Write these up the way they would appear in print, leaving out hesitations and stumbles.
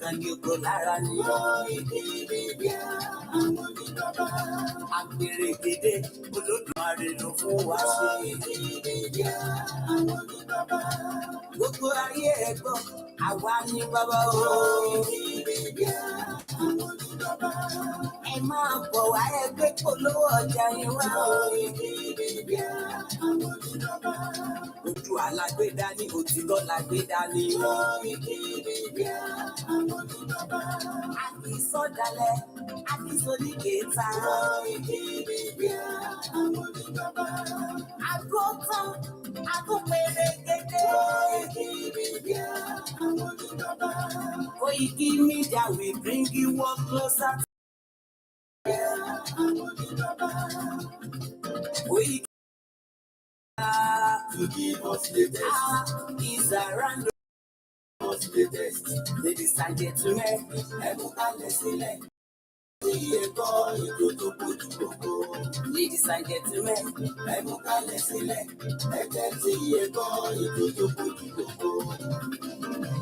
kan ní oko lára ni. Àgbèrègèdè Olódùmarè ló fún wa ṣe. Gbogbo ayé ẹ̀gbọ́n, àwa ní bàbá o. Ẹ máa bọ̀ wá ẹgbẹ́ polówó ọjà yín wá o. Ojú alágbèdá ní òtítọ́ lágbèdá ní. Àti sọ́dalẹ̀, àti sóníkèéta. Àgọ́tàn, àgọ́pẹ̀rẹ̀gẹ̀dẹ̀. Koiki Media will bring you one closer. Koiki to give us the test. Is around us the test. Ladies and gentlemen, ladies and gentlemen,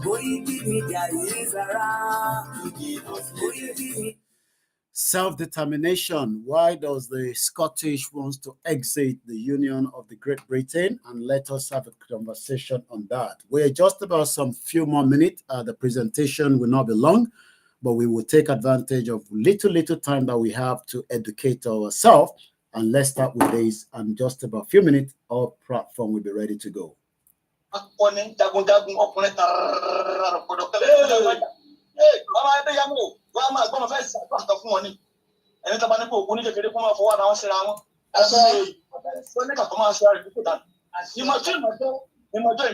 Koiki Media is around to give us the test. Self-determination. Why does the Scottish want to exit the Union of the Great Britain? And let us have a conversation on that. We're just about some few more minutes. The presentation will not be long, but we will take advantage of little time that we have to educate ourselves. And let's start with this. And just about a few minutes, our platform will be ready to go. Wọ́n máa gbọ́n fẹ́ ṣàtúntò fún wọn ni ẹni tó bá ní kó òkú ní kékeré kó máa fọwọ́ àwọn síra wọn wọ́n ní kàkọ́ máa ṣe ara ìdúkú dànù ìmọ̀tú ayé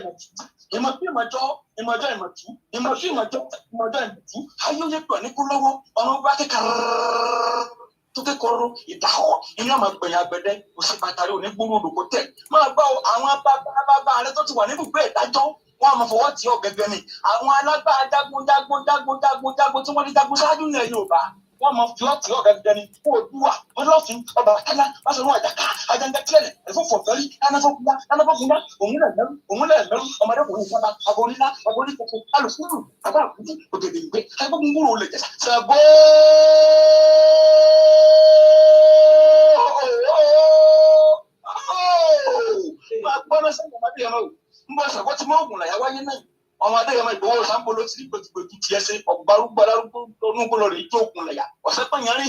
pọ̀ ní kú lọ́wọ́ ọmọ bá kékeré tó kékeré ìdáhọ́ ìyá máa gbẹ̀yìn àgbẹ̀dẹ òsì pàtàkì òní gbúrú òdòkó tẹ̀ máa gbọ́ àwọn bàbá rẹ tó ti wà nínú ìgbé ìdájọ́ wọ́n máa fọwọ́ tí ọ̀gẹ̀gẹ̀ ni àwọn alágbára jagun tí wọ́n ní jagun ṣáájú ilẹ̀ Yorùbá wọ́n máa fi ọtí ọ̀gẹ̀gẹ̀ ni fún Oòduà Ọlọ́fin Ọbàtálá Báṣọ̀run Àjàká Àjàngá kílẹ̀ ẹ̀fọ́ fọ̀fẹ́rí lánàfọ́kúnlá òun lẹ̀ mẹ́rù ọmọdé kò ní sábà agorílá agorí kòkó alùpùpù bàbá àkútù ògèdè ìgbé agbógun gbúrò olè jẹsà ṣàgbó máa gbọ́ná sẹ́yìn ọmọdé yẹn náà ń bọ́ ṣàkó tí mọ́ ògùn làyà wáyé náà ọmọ adéyẹmọ Ìgbòho Sàǹpolò tí gbẹtugbẹtu tiẹ̀ ṣe ọgbàrúgbà lárúgbó onúgbòlò rẹ̀ ìjọ ògùn lẹ̀yà ọ̀sẹ̀ pẹ̀yẹ́rì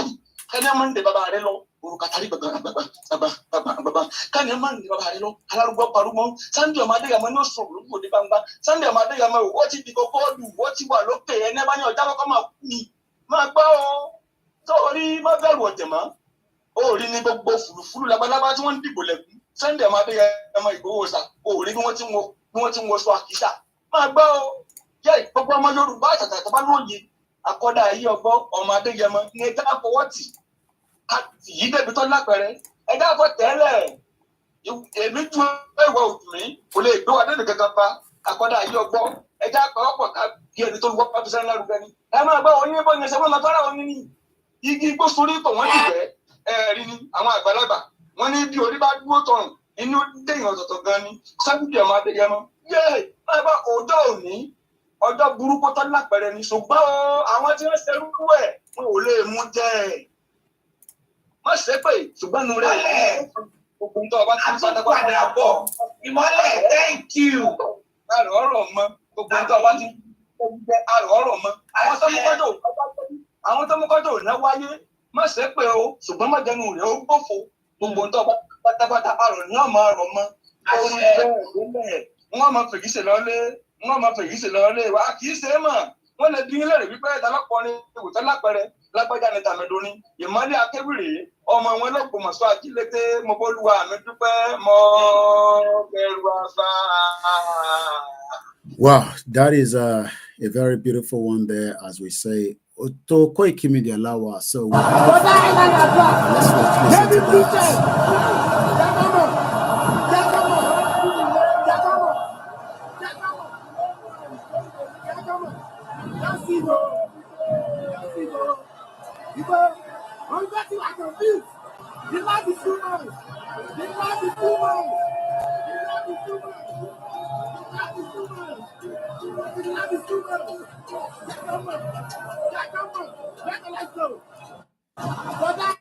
kẹ́ni máa ń de bàbá rẹ lọ òrùkàtàrí bàbá kẹ́ni máa ń de bàbá rẹ lọ alárúgbó parúgbó Sunday ọmọ adéyẹmọ ní oṣù olùkọ́ òde gbangba Sunday ọmọ adéyẹmọ ó ti di kókó ọdù ó ti wà lókè ẹni bá ní ọjà kọ́kọ́ máa kú ni máa gbọ́ ọ sórí má bẹ̀rù ọ̀tẹ̀ mọ́ ó rí ní gbogbo fùlùfùlù labalábá tí wọ́n ń dìbò lẹ́kùn Sunday ọmọ adéyẹmọ Ìgbòho Sà ó rí bí wọ́n ti ń wọ sọ àkísà máa gbọ́ ọ jẹ́ ìgbọ́gbọ́ ọmọ Yorùbá àtàtà tó bá lóye akọ́dà ayé ọgbọ́ ọmọ Adéyẹmọ ní ẹja àfọwọ́tì yìí débi tó lápẹ̀rẹ̀ ẹja àfọ tẹ́lẹ̀ èmi ju ẹ̀wọ̀ òdùnmí kò lè gbé wa débi kankan pa akọ́dà ayé ọgbọ́ ẹja àpọ̀wọ́pọ̀ ká bí ẹni tó lu wọ́pọ̀ fi sẹ́ni lárugẹ ni ẹ máa gbọ́ oyin bọ́ yẹn sẹ́wọ́n máa fẹ́ràn oyin ni igi igbó sórí tọ̀ wọ́n ti bẹ́ ẹ̀rí ni àwọn àgbàlagbà wọ́n ní bí orí bá dúró tọrùn inú déyìn ọ̀tọ̀ọ̀tọ̀ gan ni Sunday ọmọ Adéyẹmọ bá ọjọ́ òní ọjọ́ burúkú tó lápẹ̀rẹ̀ ni ṣùgbọ́n àwọn tí wọ́n ṣerú ẹ̀ wọn ò lè mú jẹ́ má ṣe pé ṣùgbọ́n nu rẹ̀ gbogbo nǹkan ọba tí wọ́n padà bọ̀ ìmọ́lẹ̀ thank you àrò ọ̀rọ̀ mọ́ gbogbo nǹkan ọba tí wọ́n jẹ́ àrò ọ̀rọ̀ mọ́ àwọn tó mú kọ́jọ́ ò ná wáyé má ṣe pé o ṣùgbọ́n má jẹnu rẹ̀ ó gbófo gbogbo nǹkan ọba pátápátá àrò ní ọmọ àrò mọ́ orí bẹ́ẹ̀ wọ́n máa fèyísè lọ́lé wa kì í ṣe é mọ̀ wọ́n lè dín lẹ́rìí wípé ìdálọ́pọ̀rin ìwòsàn lápẹ̀rẹ̀ lágbájá ní tàmẹ́dọ́rin ìmọ̀lẹ́ akéwìrì ọmọ wọn ló gbọmọ̀ sọ àjílété mo bólúwa mi dúpẹ́ mọ́ bẹ̀rù àfà. Wow, that is a very beautiful one there, as we say. To Koiki Media Lawa, so we have, let's listen to that. The land is too much. The land is too much. The land is too much. The land is too much. The land is too much. Let's go. But that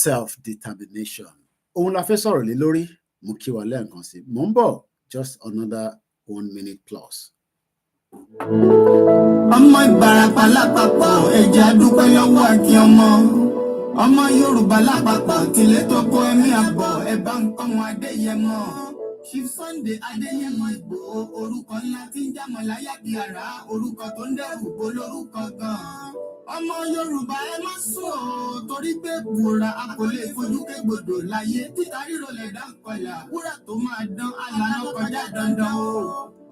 self-determination. Òun la fẹ́ sọ̀rọ̀ lé lórí, mo kí wa lẹ́ẹ̀kan sí. Mo ń bọ̀, just another 1 minute plus. Ọmọ Ìbàràpá lápapọ̀ ẹ̀jẹ̀ adúpẹ́ lọ́wọ́ àti ọmọ Yorùbá lápapọ̀ tilẹ̀ tó kó ẹ̀mí àbọ̀ ẹ̀bá nǹkan wọn Adéyẹmọ. Chief Sunday Adéyẹmọ Ìgbòho orúkọ ńlá tí ń jámọ̀ láyà bí àrá orúkọ tó ń dẹ́rù bo lórúkọ gan-an. Ọmọ Yorùbá ẹ má sùn o torí pé wúrà a kò lè fojú kégbodò láyé títa ríro lè dá nkọlà wúrà tó máa dán alànà kọjá dandan o.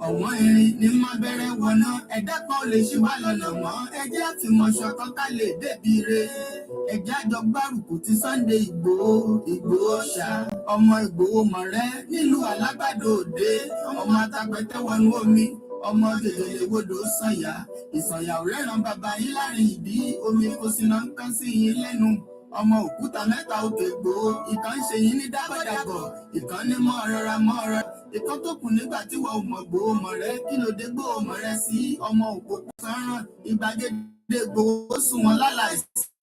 Ọ̀wọ́n irin ní má bẹ̀rẹ̀ wọ̀nà ẹ̀dá kan lè ṣí wá lọ́nà mọ́ ẹjẹ́ àfìmọ̀ṣọ́ kan ká lè débi re ẹjẹ́ àjọ gbárùkù ti Sunday Ìgbòho ṣá ọmọ Ìgbòho mọ̀rẹ́ nílùú Alágbàdo Òde ọmọ atagbẹ̀tẹ̀ wọnú omi ọmọ gègèlè wodò sànyà ìsànyà òrẹ́ràn bàbá yín láàrin ìdí omi kò sí náà ń kán sí yín lẹ́nu ọmọ òkúta mẹ́ta òkè Ìgbòho ìkan ń ṣe yín ní dábọ̀dàbọ̀ ìkan ní mọ́ rọra ìkan tó kù nígbà tí wọ́n mọ̀ Ìgbòho mọ̀ rẹ kí ló dé Ìgbòho mọ̀ rẹ sí ọmọ òpópó sọ́ràn ìgbàgede Ìgbòho sùn wọn lálàá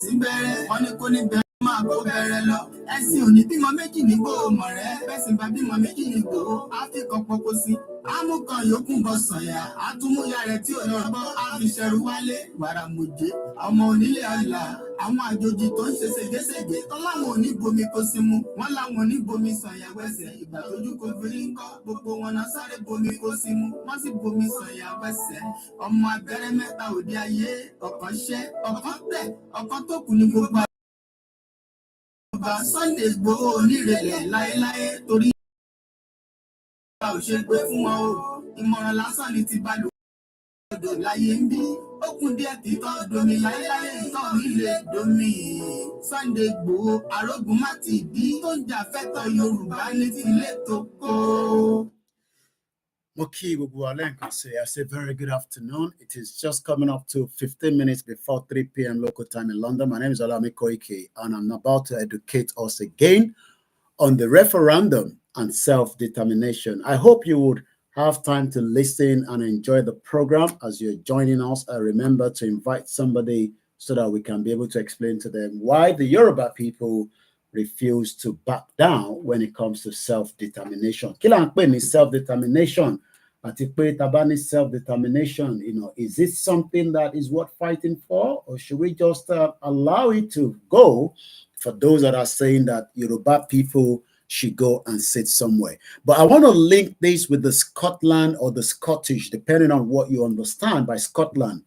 sí bẹ̀rẹ̀ wọn ní kó ní bẹ̀rẹ̀ máa kó bẹ̀rẹ̀ lọ ẹ̀sìn òní bímọ méjì ní Ìgbòho mọ̀ rẹ bẹ́sìn bá bímọ méjì ní Ìgbòho á fi kan pọpọ sí amúkan yòókù bọ sànyà àtúmúyà rẹ tí ò lọ gbọ́ á fi ṣẹrù wálé wàràmùjẹ ọmọ onílé àlà àwọn àjòjì tó ń ṣe ségesège tó láwọn ò ní bomi kó sí mu wọn láwọn ò ní bomi sànyà wẹsẹ̀ ìgbà tójú kò fi ń kọ́ gbogbo wọn náà sáré bomi kó sí mu wọn sì bomi sànyà wẹsẹ̀ ọmọ abẹ́rẹ́ mẹ́ta òde ayé ọ̀kan ṣẹ́ ọ̀kan tẹ̀ ọ̀kan tó kù ní gbogbo ọba Sunday Ìgbòho onírèlẹ̀ láéláé torí ìgbà ò ṣe pé fún wọn o ìmọ̀ràn lásán ni ti balùwẹ̀ odò láyé ń bí ó kún díẹ̀ tí tọ́ domi láéláé tọ́ nílé domi Sunday Ìgbòho arógun má ti bí tó ń jà fẹ́tọ̀ Yorùbá ní tilé tó kó. Mo kí gbogbo wa lẹ́ẹ̀kan sí I say very good afternoon. It is just coming up to 15 minutes before 3 p.m. local time in London. My name is Olami Koike and I'm about to educate us again on the referendum and self-determination. I hope you would have time to listen and enjoy the program as you're joining us. I remember to invite somebody so that we can be able to explain to them why the Yoruba people refuse to back down when it comes to self-determination. Kí là ń pè ní self-determination? Àti pé tá bá ní self-determination, is it something that is worth fighting for, or should we just allow it to go for those that are saying that Yoruba people should go and sit somewhere? But I want to link this with the Scotland or the Scottish, depending on what you understand by Scotland.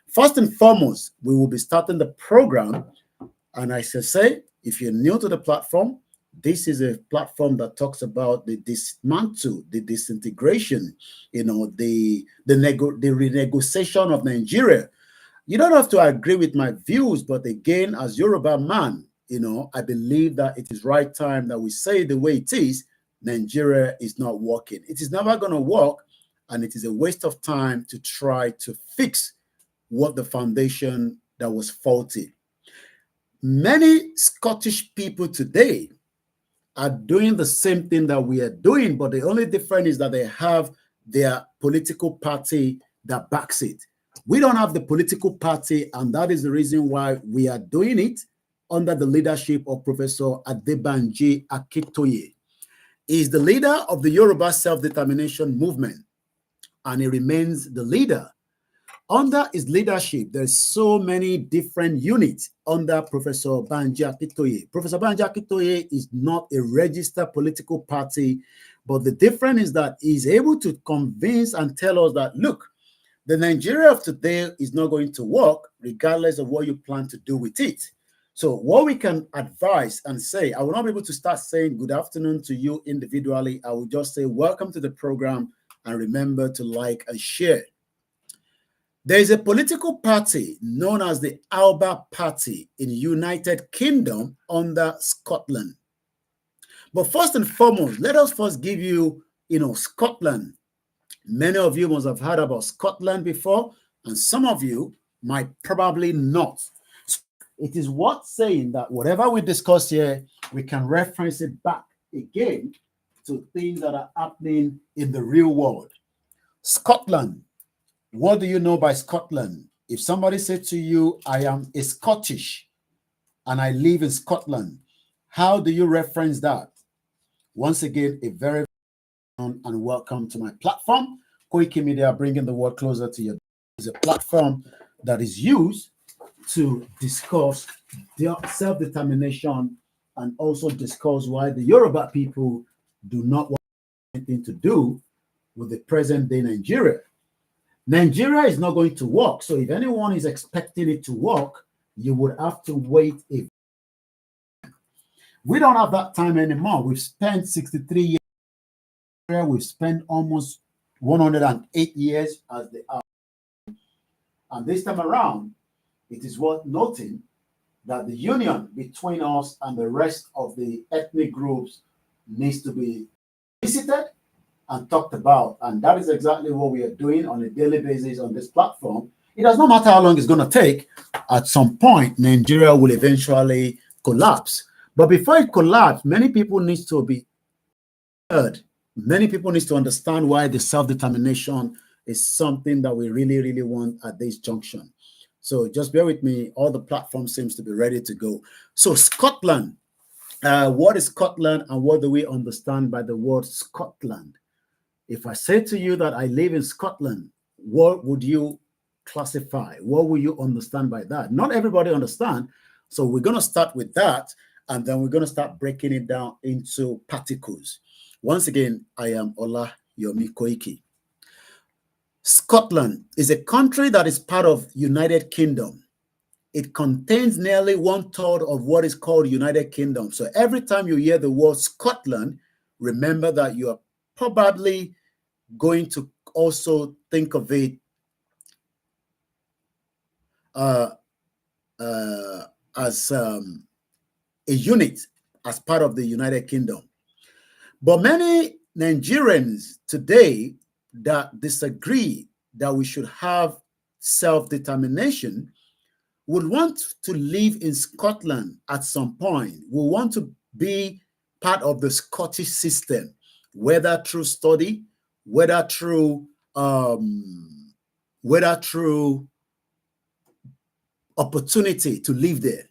First and foremost, we will be starting the program, and I should say, if you're new to the platform, this is a platform that talks about the dismantle, the disintegration, the renegotiation of Nigeria. You don't have to agree with my views, but again, as Yoruba man, I believe that it is right time that we say the way it is. Nigeria is not working. It is never going to work, and it is a waste of time to try to fix what the foundation that was faulty. Many Scottish people today are doing the same thing that we are doing, but the only difference is that they have their political party that backs it. We don't have the political party, and that is the reason why we are doing it under the leadership of Professor Adebanji Akintoye. He is the leader of the Yoruba self-determination movement, and he remains the leader. Under his leadership, there's so many different units under Professor Banji Akintoye. Professor Banji Akintoye is not a registered political party, but the difference is that he's able to convince and tell us that, look, the Nigeria of today is not going to work regardless of what you plan to do with it. So what we can advise and say, I will not be able to start saying good afternoon to you individually. I will just say welcome to the program, and remember to like and share. There is a political party known as the Alba Party in United Kingdom under Scotland. But first and foremost, let us first give you, Scotland. Many of you must have heard about Scotland before, and some of you might probably not. So it is worth saying that whatever we discuss here, we can reference it back again to things that are happening in the real world. Scotland. What do you know by Scotland? If somebody said to you, I am a Scottish and I live in Scotland, how do you reference that? Once again, a very and welcome to my platform. Koiki Media, bringing the world closer to you, is a platform that is used to discuss self-determination and also discuss why the Yoruba people do not want anything to do with the present day Nigeria. Nigeria is not going to work. So if anyone is expecting it to work, you would have to wait. We don't have that time anymore. We've spent 63 years. We've spent almost 108 years as the hour. And this time around, it is worth noting that the union between us and the rest of the ethnic groups needs to be visited and talked about, and that is exactly what we are doing on a daily basis on this platform. It does not matter how long it's going to take. At some point, Nigeria will eventually collapse. But before it collapses, many people need to be heard. Many people need to understand why the self-determination is something that we really, really want at this junction. So just bear with me. All the platform seems to be ready to go. So Scotland. What is Scotland, and what do we understand by the word Scotland? If I say to you that I live in Scotland, what would you classify? What will you understand by that? Not everybody understand. So we're going to start with that, and then we're going to start breaking it down into particles. Once again, I am Ola Yomi Koiki. Scotland is a country that is part of United Kingdom. It contains nearly 1/3 of what is called United Kingdom. So every time you hear the word Scotland, remember that you are probably going to also think of it as a unit, as part of the United Kingdom. But many Nigerians today that disagree that we should have self-determination would want to live in Scotland at some point, will want to be part of the Scottish system, whether through study, whether through opportunity to live there.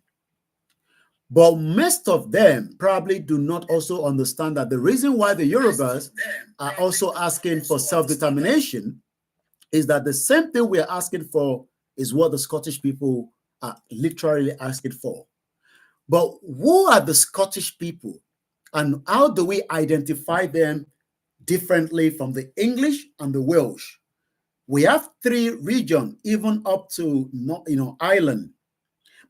But most of them probably do not also understand that the reason why the Yorubas are also asking for self-determination is that the same thing we are asking for is what the Scottish people are literally asking for. But who are the Scottish people, and how do we identify them differently from the English and the Welsh? We have 3 regions, even up to Ireland.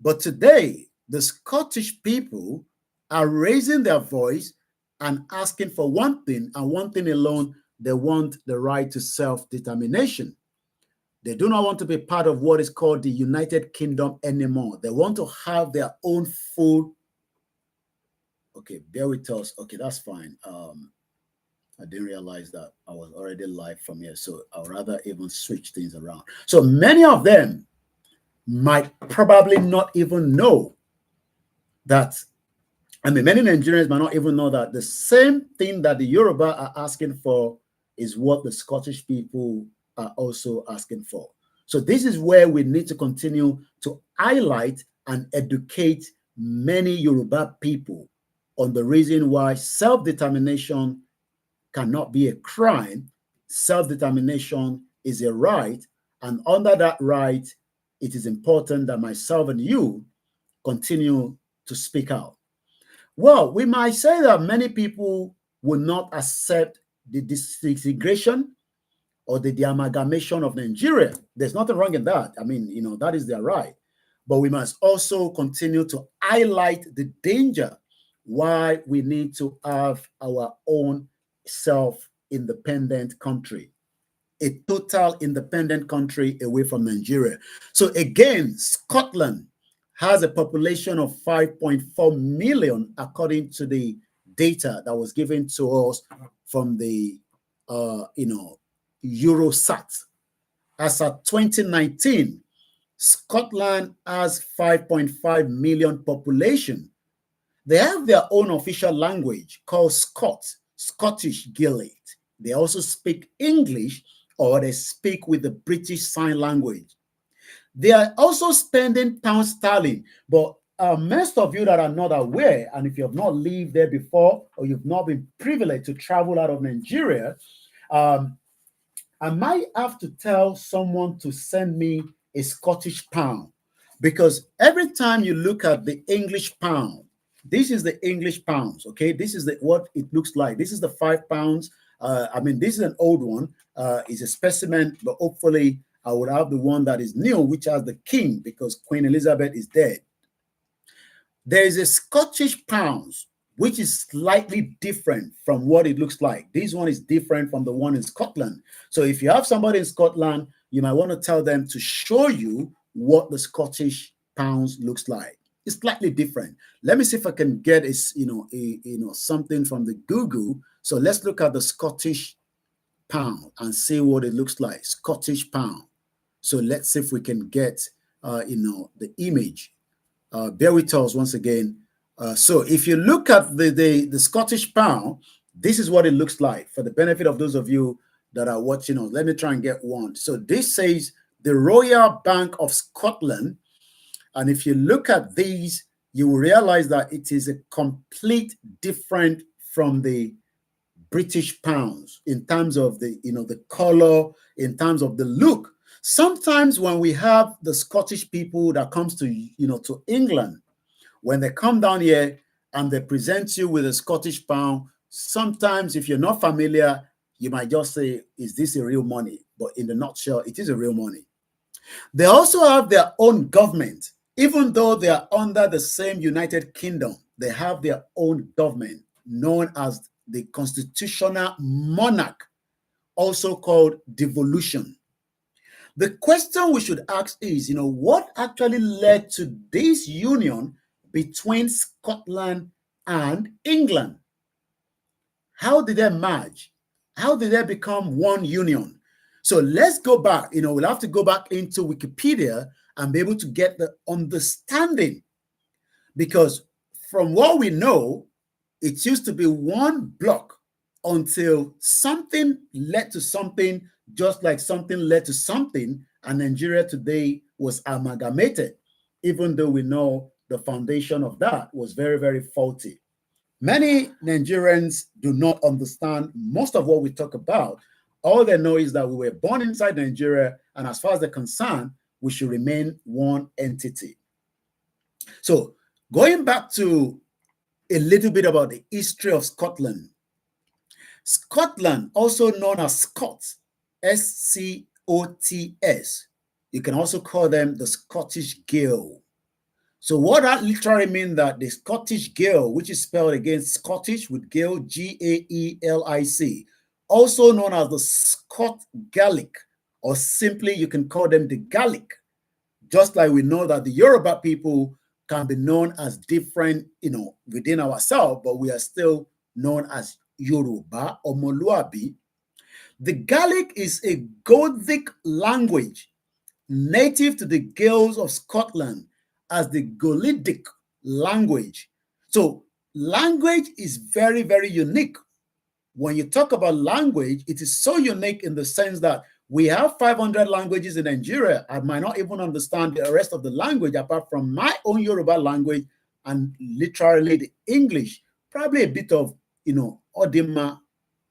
But today, the Scottish people are raising their voice and asking for one thing, and one thing alone. They want the right to self-determination. They do not want to be part of what is called the United Kingdom anymore. They want to have their own full. Okay, bear with us. Okay, that's fine. I didn't realize that I was already live from here, so I'd rather even switch things around. So many of them might probably not even know that, I mean, many Nigerians might not even know that the same thing that the Yoruba are asking for is what the Scottish people are also asking for. So this is where we need to continue to highlight and educate many Yoruba people on the reason why self-determination cannot be a crime. Self-determination is a right, and under that right, it is important that myself and you continue to speak out. Well, we might say that many people will not accept the disintegration or the amalgamation of Nigeria. There's nothing wrong in that. I mean, that is their right. But we must also continue to highlight the danger why we need to have our own self-independent country, a total independent country away from Nigeria. So again, Scotland has a population of 5.4 million, according to the data that was given to us from the, Eurostat. As of 2019, Scotland has 5.5 million population. They have their own official language called Scottish Gaelic. They also speak English, or they speak with the British Sign Language. They are also spending pound sterling, but most of you that are not aware, and if you have not lived there before, or you've not been privileged to travel out of Nigeria, I might have to tell someone to send me a Scottish pound, because every time you look at the English pound, this is the English pounds, okay? This is what it looks like. This is the £5. I mean, this is an old one. It's a specimen, but hopefully I would have the one that is new, which has the king, because Queen Elizabeth is dead. There is a Scottish pounds, which is slightly different from what it looks like. This one is different from the one in Scotland. So if you have somebody in Scotland, you might want to tell them to show you what the Scottish pounds looks like. It's slightly different. Let me see if I can get something from the Google. So let's look at the Scottish pound and see what it looks like. Scottish pound. So let's see if we can get the image. Bear with us once again. So if you look at the Scottish pound, this is what it looks like. For the benefit of those of you that are watching us, let me try and get one. So this says the Royal Bank of Scotland. And if you look at these, you will realize that it is a complete different from the British pounds in terms of the color, in terms of the look. Sometimes when we have the Scottish people that comes to England, when they come down here and they present you with a Scottish pound, sometimes if you're not familiar, you might just say, is this a real money? But in the nutshell, it is a real money. They also have their own government. Even though they are under the same United Kingdom, they have their own government known as the constitutional monarch, also called devolution. The question we should ask is, what actually led to this union between Scotland and England? How did they merge? How did they become one union? So let's go back. We'll have to go back into Wikipedia and be able to get the understanding. Because from what we know, it used to be one block until something led to something, just like something led to something, and Nigeria today was amalgamated, even though we know the foundation of that was very, very faulty. Many Nigerians do not understand most of what we talk about. All they know is that we were born inside Nigeria, and as far as they're concerned, we should remain one entity. So going back to a little bit about the history of Scotland. Scotland, also known as Scots, S-C-O-T-S. You can also call them the Scottish Gael. So what that literally means that the Scottish Gael, which is spelled again Scottish with Gael, G-A-E-L-I-C, also known as the Scot Gaelic, or simply you can call them the Gaelic. Just like we know that the Yoruba people can be known as different, within ourselves, but we are still known as Yoruba or Moluabi. The Gaelic is a Gothic language native to the Gaels of Scotland as the Gaelic language. So language is very, very unique. When you talk about language, it is so unique in the sense that we have 500 languages in Nigeria. I might not even understand the rest of the language apart from my own Yoruba language and literally the English, probably a bit of, Odima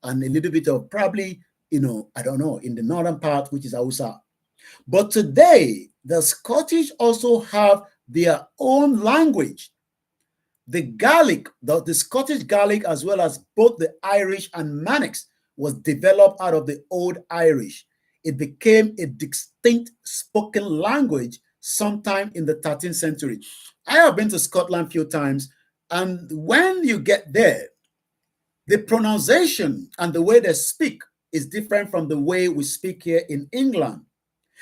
and a little bit of probably, I don't know, in the northern part, which is Hausa. But today, the Scottish also have their own language. The Gaelic, the Scottish Gaelic, as well as both the Irish and Manx, was developed out of the Old Irish. It became a distinct spoken language sometime in the 13th century. I have been to Scotland a few times, and when you get there, the pronunciation and the way they speak is different from the way we speak here in England.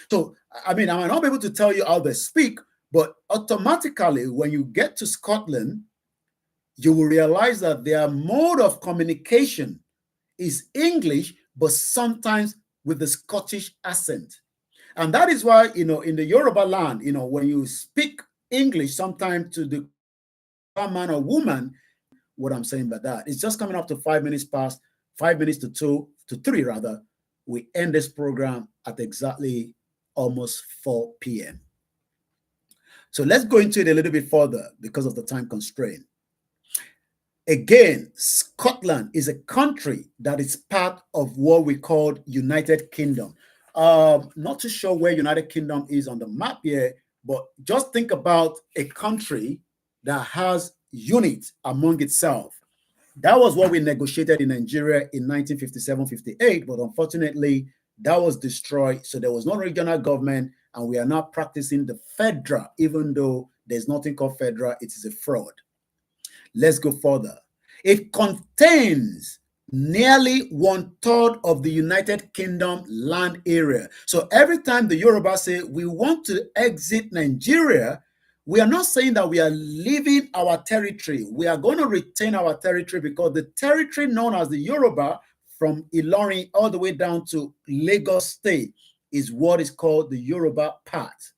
So, I mean, I might not be able to tell you how they speak, but automatically when you get to Scotland, you will realize that their mode of communication is English, but sometimes with the Scottish accent. And that is why, in the Yoruba land, when you speak English, sometimes to the man or woman, what I'm saying by that, it's just coming up to 5 minutes past, 5 minutes to 3 rather. We end this program at exactly almost 4 p.m. So let's go into it a little bit further because of the time constraint. Again, Scotland is a country that is part of what we call United Kingdom. Not too sure where United Kingdom is on the map here, but just think about a country that has units among itself. That was what we negotiated in Nigeria in 1957-58, but unfortunately, that was destroyed. So there was no regional government, and we are now practicing the federal, even though there's nothing called federal, it is a fraud. Let's go further. It contains nearly 1/3 of the United Kingdom land area. So every time the Yoruba say we want to exit Nigeria, we are not saying that we are leaving our territory. We are going to retain our territory because the territory known as the Yoruba from Ilorin all the way down to Lagos State is what is called the Yoruba part.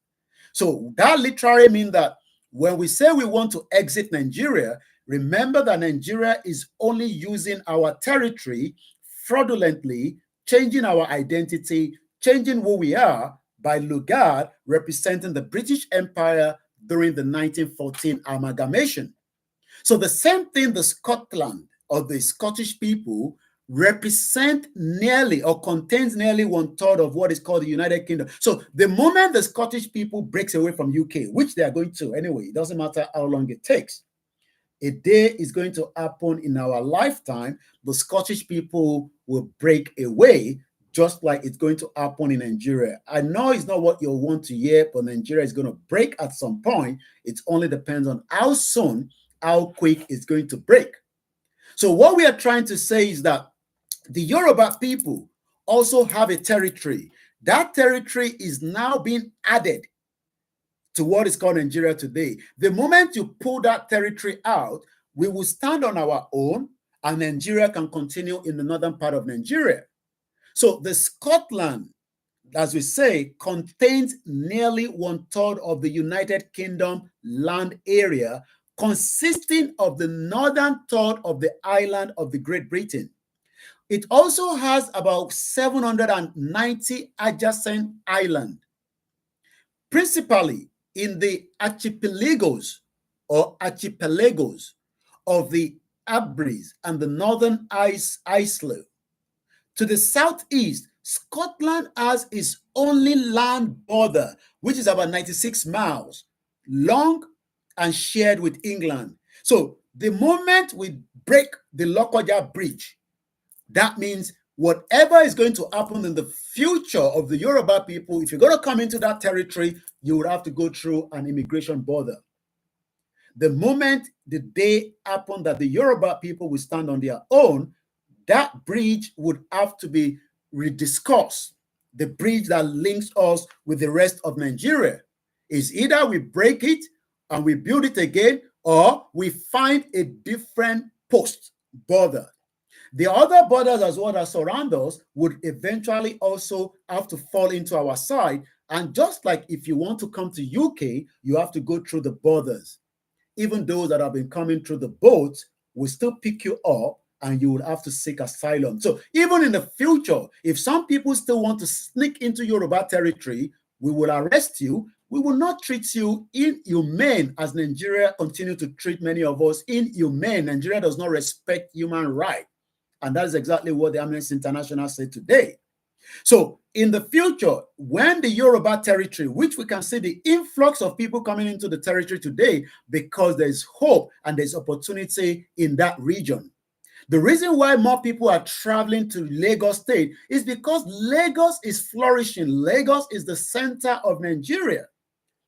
So that literally means that when we say we want to exit Nigeria, remember that Nigeria is only using our territory fraudulently, changing our identity, changing who we are by Lugard representing the British Empire during the 1914 amalgamation. So the same thing, the Scotland or the Scottish people represent nearly or contains nearly 1/3 of what is called the United Kingdom. So the moment the Scottish people breaks away from UK, which they are going to anyway, it doesn't matter how long it takes. A day is going to happen in our lifetime. The Scottish people will break away, just like it's going to happen in Nigeria. I know it's not what you want to hear, but Nigeria is going to break at some point. It only depends on how soon, how quick it's going to break. So what we are trying to say is that the Yoruba people also have a territory. That territory is now being added to what is called Nigeria today. The moment you pull that territory out, we will stand on our own and Nigeria can continue in the northern part of Nigeria. So the Scotland, as we say, contains nearly 1/3 of the United Kingdom land area, consisting of the northern third of the island of the Great Britain. It also has about 790 adjacent islands, principally in the archipelagos of the Hebrides and the Northern Iceland. To the southeast, Scotland has its only land border, which is about 96 miles long and shared with England. So the moment we break the Lokoja Bridge, that means whatever is going to happen in the future of the Yoruba people, if you're going to come into that territory, you would have to go through an immigration border. The moment the day happened that the Yoruba people will stand on their own, that bridge would have to be rediscussed. The bridge that links us with the rest of Nigeria is either we break it and we build it again, or we find a different post border. The other borders as well that surround us would eventually also have to fall into our side. And just like if you want to come to UK, you have to go through the borders. even those that have been coming through the boat will still pick you up and you will have to seek asylum. So even in the future, if some people still want to sneak into Yoruba territory, we will arrest you. We will not treat you inhumane as Nigeria continue to treat many of us inhumane. Nigeria does not respect human rights. And that is exactly what the Amnesty International said today. So in the future, when the Yoruba territory, which we can see the influx of people coming into the territory today because there's hope and there's opportunity in that region. The reason why more people are traveling to Lagos State is because Lagos is flourishing. Lagos is the center of Nigeria.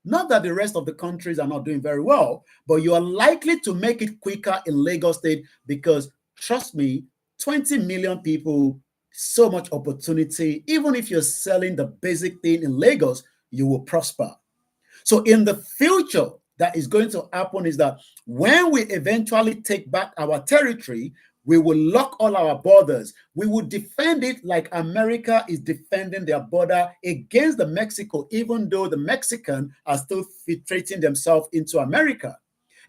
Not that the rest of the countries are not doing very well, but you are likely to make it quicker in Lagos State because, trust me, 20 million people, so much opportunity. Even if you're selling the basic thing in Lagos, you will prosper. So in the future, that is going to happen is that when we eventually take back our territory, we will lock all our borders. We will defend it like America is defending their border against the Mexico, even though the Mexicans are still filtrating themselves into America.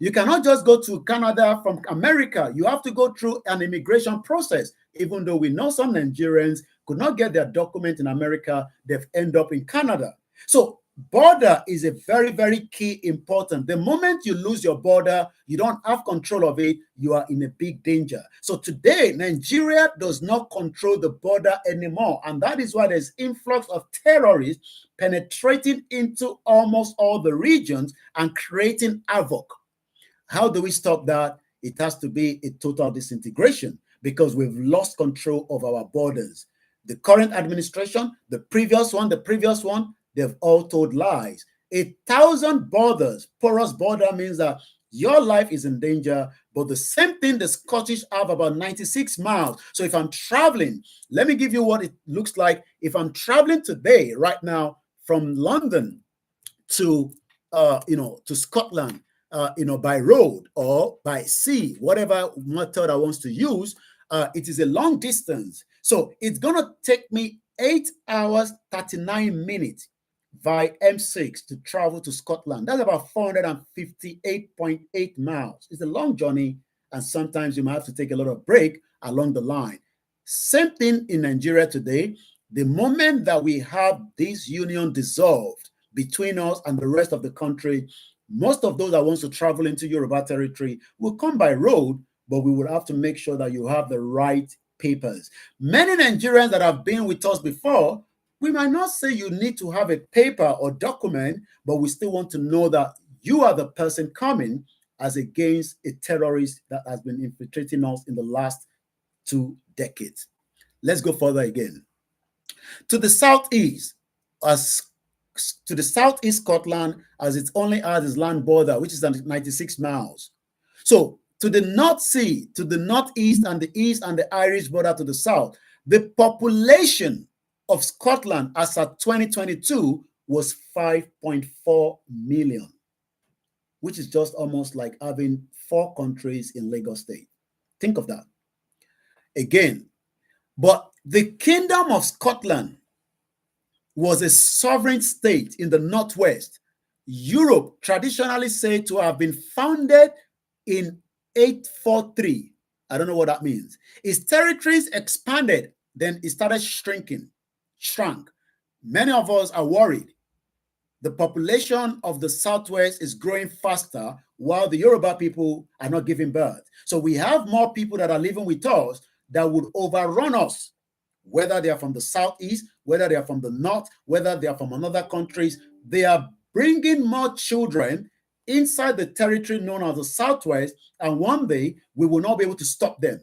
You cannot just go to Canada from America. You have to go through an immigration process, even though we know some Nigerians could not get their document in America, they've ended up in Canada. So border is a very, very key important. The moment you lose your border, you don't have control of it, you are in a big danger. So today, Nigeria does not control the border anymore. And that is why there's influx of terrorists penetrating into almost all the regions and creating havoc. How do we stop that? It has to be a total disintegration because we've lost control of our borders. The current administration, the previous one, they've all told lies. 1,000 borders, porous border means that your life is in danger, but the same thing the Scottish have about 96 miles. So if I'm traveling, let me give you what it looks like. If I'm traveling today, right now, from London to, to Scotland, by road or by sea, whatever method I want to use, it is a long distance. So it's going to take me 8 hours, 39 minutes via M6 to travel to Scotland. That's about 458.8 miles. It's a long journey, and sometimes you might have to take a lot of break along the line. Same thing in Nigeria today. The moment that we have this union dissolved between us and the rest of the country, most of those that want to travel into Yoruba territory will come by road, but we will have to make sure that you have the right papers. Many Nigerians that have been with us before, we might not say you need to have a paper or document, but we still want to know that you are the person coming as against a terrorist that has been infiltrating us in the last 2 decades. Let's go further again. To the southeast, Scotland, as it only has its land border, which is 96 miles. So to the North Sea, to the northeast and the east and the Irish border to the south, the population of Scotland as of 2022 was 5.4 million, which is just almost like having 4 countries in Lagos State. Think of that. Again, but the Kingdom of Scotland was a sovereign state in the Northwest. Europe traditionally said to have been founded in 843. I don't know what that means. Its territories expanded, then it started shrunk. Many of us are worried. The population of the Southwest is growing faster while the Yoruba people are not giving birth. So we have more people that are living with us that would overrun us, whether they are from the Southeast, whether they are from the North, whether they are from other countries. They are bringing more children inside the territory known as the Southwest, and one day we will not be able to stop them.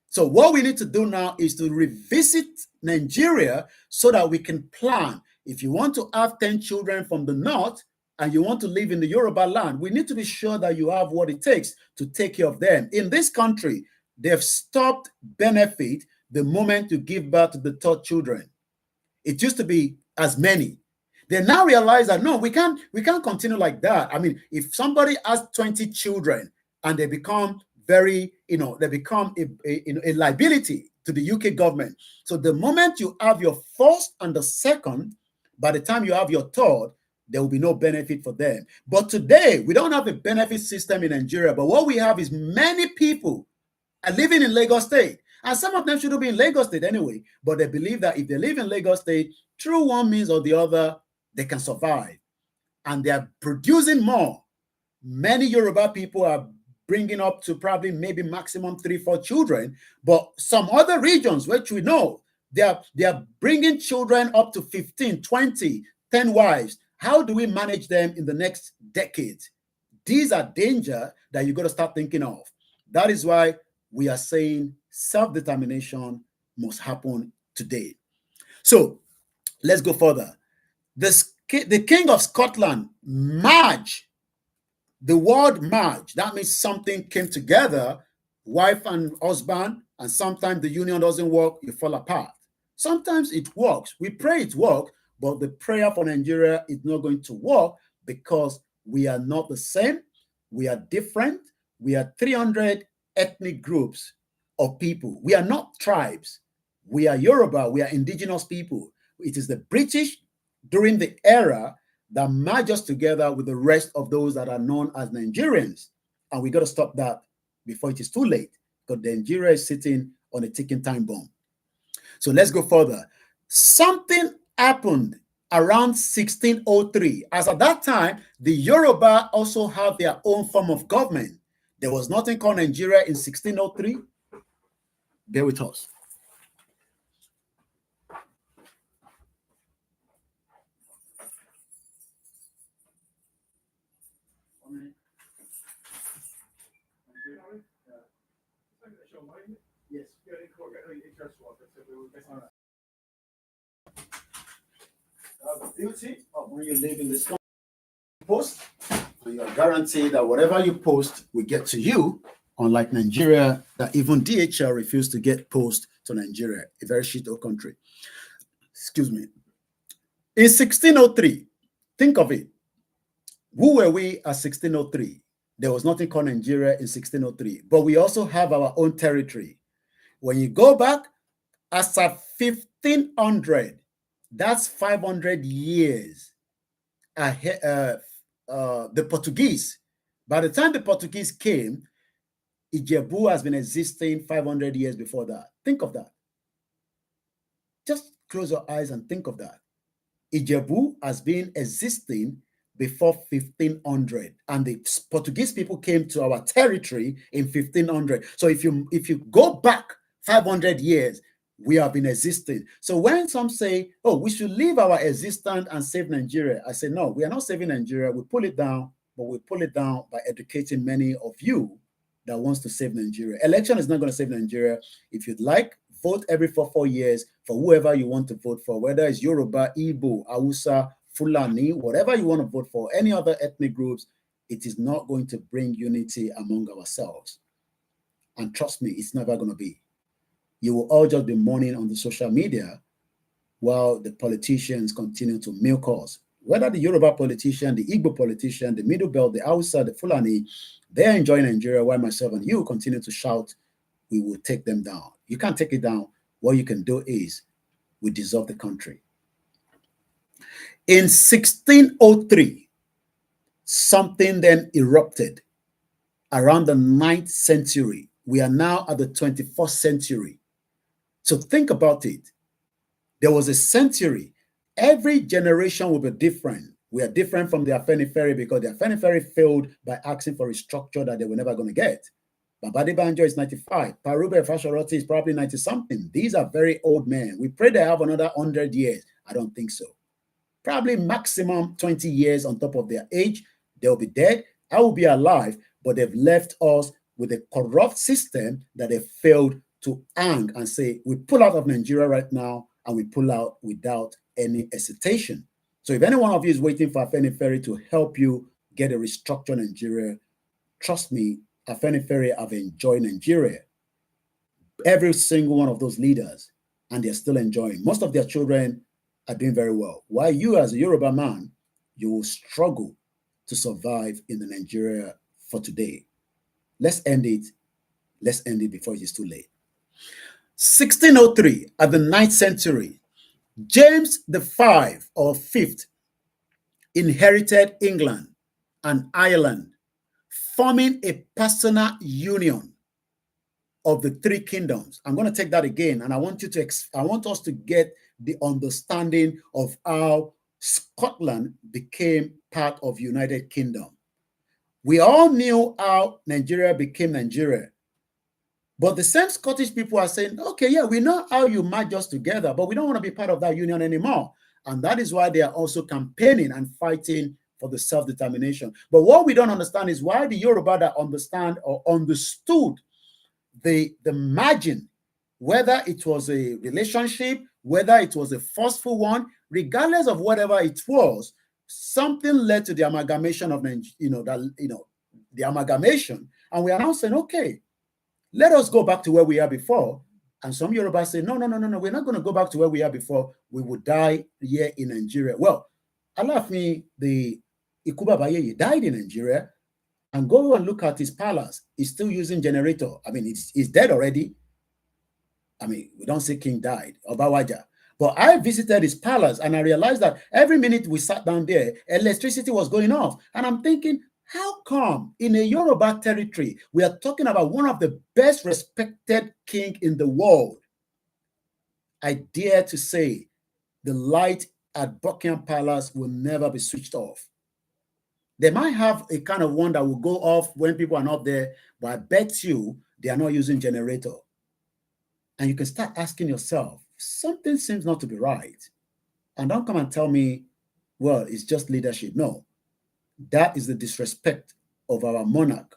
So what we need to do now is to revisit Nigeria so that we can plan. If you want to have 10 children from the North and you want to live in the Yoruba land, we need to be sure that you have what it takes to take care of them. In this country, they've stopped benefit the moment you give birth to the 3rd children. It used to be as many. They now realize that no, we can't continue like that. I mean, if somebody has 20 children and they become a liability to the UK government. So the moment you have your 1st and the 2nd, by the time you have your 3rd, there will be no benefit for them. But today, we don't have a benefit system in Nigeria, but what we have is many people are living in Lagos State. And some of them shouldn't be in Lagos State anyway, but they believe that if they live in Lagos State, through one means or the other, they can survive. And they are producing more. Many Yoruba people are bringing up to probably maybe maximum 3-4 children, but some other regions, which we know, they are bringing children up to 15, 20, 10 wives. How do we manage them in the next decade? These are danger that you got to start thinking of. That is why we are saying self-determination must happen today. So let's go further. The King of Scotland merged. The word merge, that means something came together, wife and husband, and sometimes the union doesn't work, you fall apart. Sometimes it works. We pray it works, but the prayer for Nigeria is not going to work because we are not the same. We are different. We are 300 ethnic groups of people. We are not tribes. We are Yoruba. We are indigenous people. It is the British during the era that merge us together with the rest of those that are known as Nigerians. And we got to stop that before it is too late, because Nigeria is sitting on a ticking time bomb. So let's go further. Something happened around 1603, as at that time, the Yoruba also have their own form of government. There was nothing called Nigeria in 1603. Bear with us. Yes. The beauty of when you live in this country, post, and you are guaranteed that whatever you post will get to you, unlike Nigeria, that even DHL refused to get post to Nigeria, a very shit-hole country. Excuse me. In 1603, think of it. Who were we at 1603? There was nothing called Nigeria in 1603, but we also have our own territory. When you go back, as at 1500, that's 500 years ahead. The Portuguese, by the time the Portuguese came, Ijebu has been existing 500 years before that. Think of that. Just close your eyes and think of that. Ijebu has been existing before 1500, and the Portuguese people came to our territory in 1500. So if you go back 500 years, we have been existing. So when some say, oh, we should leave our existence and save Nigeria, I say, no, we are not saving Nigeria. We pull it down, but we pull it down by educating many of you that wants to save Nigeria. Election is not going to save Nigeria. If you'd like, vote every 4 years for whoever you want to vote for, whether it's Yoruba, Igbo, Hausa, Fulani, whatever you want to vote for, any other ethnic groups. It is not going to bring unity among ourselves. And trust me, it's never going to be. You will all just be mourning on the social media while the politicians continue to milk us. Whether the Yoruba politician, the Igbo politician, the Middle Belt, the Hausa, the Fulani, they're enjoying Nigeria while myself and you continue to shout, we will take them down. You can't take it down. What you can do is we dissolve the country. In 1603, something then erupted around the 9th century. We are now at the 21st century. So think about it. There was a century. Every generation will be different. We are different from the Afenifere because the Afenifere failed by asking for a structure that they were never going to get. Babadi Banjo is 95. Parube Fasharoti is probably 90-something. These are very old men. We pray they have another 100 years. I don't think so. Probably maximum 20 years on top of their age. They'll be dead. I will be alive, but they've left us with a corrupt system that they failed to hang and say, we pull out of Nigeria right now, and we pull out without any hesitation. So if any one of you is waiting for Afenifere to help you get a restructured Nigeria, trust me, Afenifere have enjoyed Nigeria. Every single one of those leaders, and they're still enjoying. Most of their children are doing very well. While you as a Yoruba man, you will struggle to survive in the Nigeria for today. Let's end it. Let's end it before it is too late. 1603, at the 9th century, James the 5th or 5th, inherited England and Ireland, forming a personal union of the three kingdoms. I'm going to take that again, and I want us to get the understanding of how Scotland became part of United Kingdom. We all knew how Nigeria became Nigeria, but the same Scottish people are saying, okay, yeah, we know how you merged us together, but we don't want to be part of that union anymore. And that is why they are also campaigning and fighting for the self-determination. But what we don't understand is why the Yoruba that understand or understood the margin, whether it was a relationship, whether it was a forceful one, regardless of whatever it was, something led to the amalgamation of the amalgamation. And we are now saying, okay, let us go back to where we are before. And some Yoruba say, no, we're not going to go back to where we are before. We would die here in Nigeria. Well, Alafni, the Ikuba Baye, died in Nigeria. And go and look at his palace. He's still using generator. I mean, he's dead already. I mean, we don't say King died, Obawaja. But I visited his palace and I realized that every minute we sat down there, electricity was going off. And I'm thinking, how come in a Yoruba territory, we are talking about one of the best respected king in the world? I dare to say the light at Buckingham Palace will never be switched off. They might have a kind of one that will go off when people are not there, but I bet you they are not using generator. And you can start asking yourself, something seems not to be right. And don't come and tell me, well, it's just leadership. No, that is the disrespect of our monarch.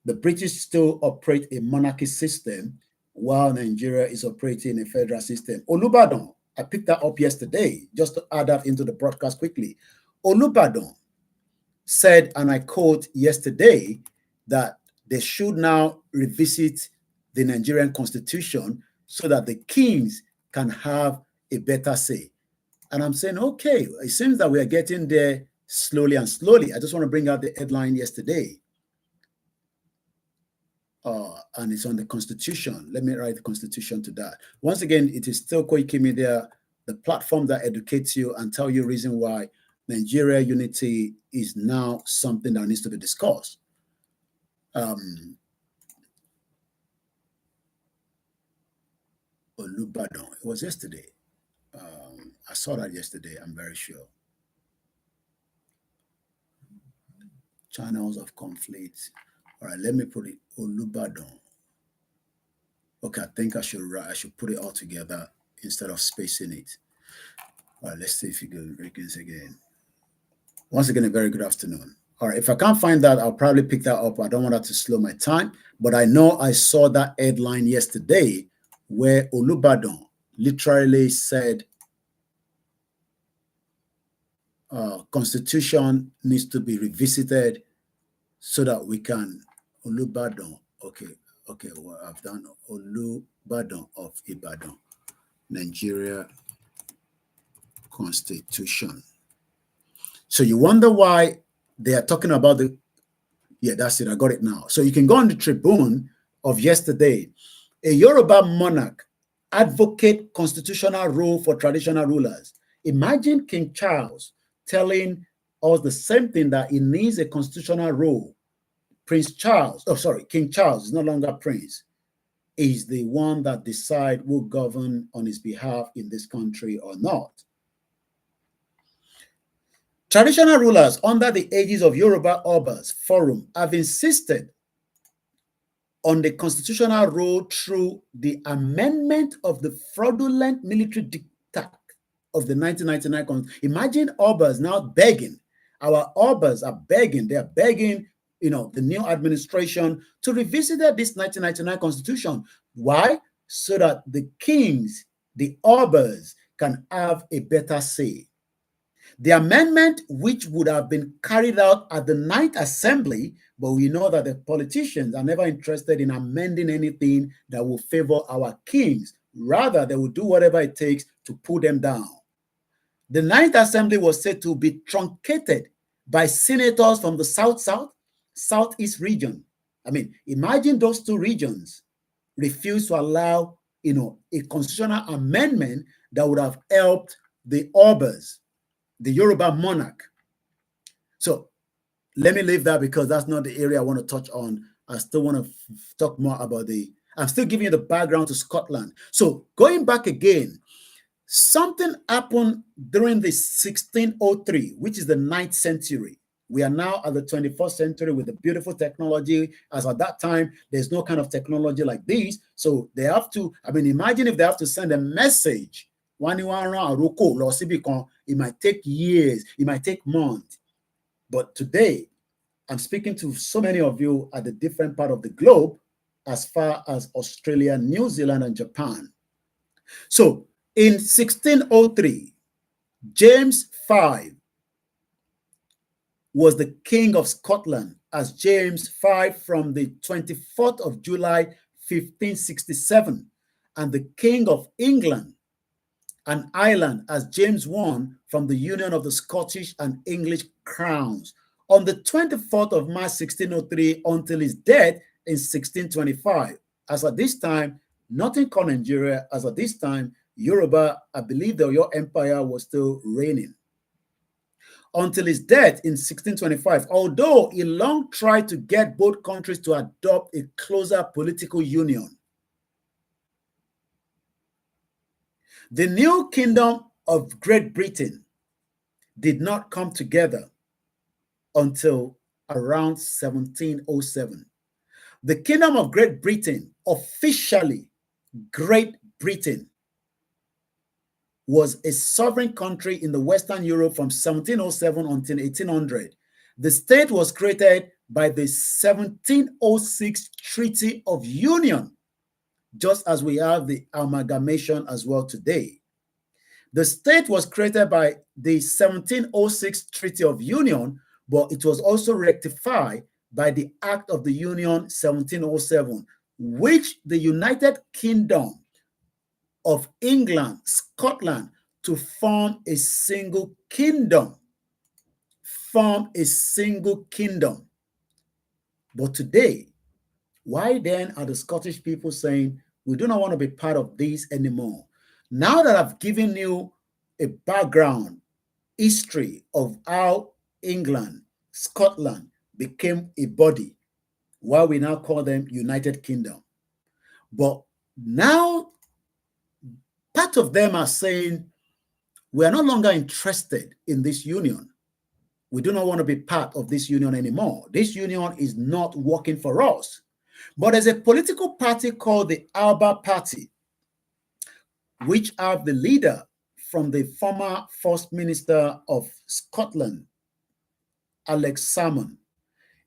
The British still operate a monarchy system while Nigeria is operating a federal system. Olubadan, I picked that up yesterday, just to add that into the broadcast quickly. Olubadan said, and I quote yesterday, that they should now revisit the Nigerian constitution so that the kings can have a better say. And I'm saying, okay, it seems that we are getting there slowly and slowly. I just want to bring out the headline yesterday. And it's on the constitution. Let me write the constitution to that. Once again, it is still Koiki Media, the platform that educates you and tell you reason why Nigeria unity is now something that needs to be discussed. Olubadan, it was yesterday. I saw that yesterday, I'm very sure. Channels of conflict. All right, let me put it, Olubadan. Okay, I think I should put it all together instead of spacing it. All right, let's see if you can reckons again. Once again, a very good afternoon. All right, if I can't find that, I'll probably pick that up. I don't want that to slow my time, but I know I saw that headline yesterday where Olubadan literally said, Constitution needs to be revisited so that we can, Olubadan, okay, well, I've done Olubadan of Ibadan, Nigeria Constitution. So you wonder why they are talking about yeah, that's it, I got it now. So you can go on the Tribune of yesterday. A Yoruba monarch advocate constitutional rule for traditional rulers. Imagine King Charles telling us the same thing, that he needs a constitutional rule. King Charles is no longer prince. He's the one that decides who govern on his behalf in this country or not. Traditional rulers under the aegis of Yoruba Obas Forum have insisted on the constitutional rule through the amendment of the fraudulent military diktat of the 1999 Constitution. Imagine Obas now begging. Our Obas are begging. They are begging, the new administration to revisit this 1999 Constitution. Why? So that the kings, the Obas, can have a better say. The amendment, which would have been carried out at the 9th Assembly, but we know that the politicians are never interested in amending anything that will favor our kings. Rather, they will do whatever it takes to pull them down. The 9th Assembly was said to be truncated by senators from the Southeast region. I mean, imagine those two regions refuse to allow, a constitutional amendment that would have helped the Obas, the Yoruba monarch, So let me leave that because that's not the area I want to touch on. I still want to talk more about I'm still giving you the background to Scotland. So going back again, something happened during the 1603, which is the 9th century. We are now at the 21st century with the beautiful technology. As at that time, there's no kind of technology like this. So they have to, imagine if they have to send a message. It might take years, it might take months. But today, I'm speaking to so many of you at the different part of the globe, as far as Australia, New Zealand, and Japan. So in 1603, James V was the King of Scotland as James V from the 24th of July, 1567, and the King of England and Ireland as James I from the union of the Scottish and English crowns on the 24th of March, 1603 until his death in 1625. As at this time, nothing called Nigeria. As at this time, Yoruba, I believe the Oyo Empire was still reigning. Until his death in 1625, although he long tried to get both countries to adopt a closer political union. The new kingdom of Great Britain did not come together until around 1707. The kingdom of Great Britain, officially Great Britain, was a sovereign country in the Western Europe from 1707 until 1800. The state was created by the 1706 Treaty of Union, just as we have the amalgamation as well today. The state was created by the 1706 Treaty of Union, but it was also rectified by the Act of the Union 1707, which the United Kingdom of England, Scotland, to form a single kingdom. Form a single kingdom. But today, why then are the Scottish people saying, we do not want to be part of this anymore? Now that I've given you a background, history of how England, Scotland became a body, why we now call them United Kingdom. But now, part of them are saying, we are no longer interested in this union. We do not want to be part of this union anymore. This union is not working for us. But there's a political party called the Alba Party, which have the leader from the former First Minister of Scotland, Alex Salmond.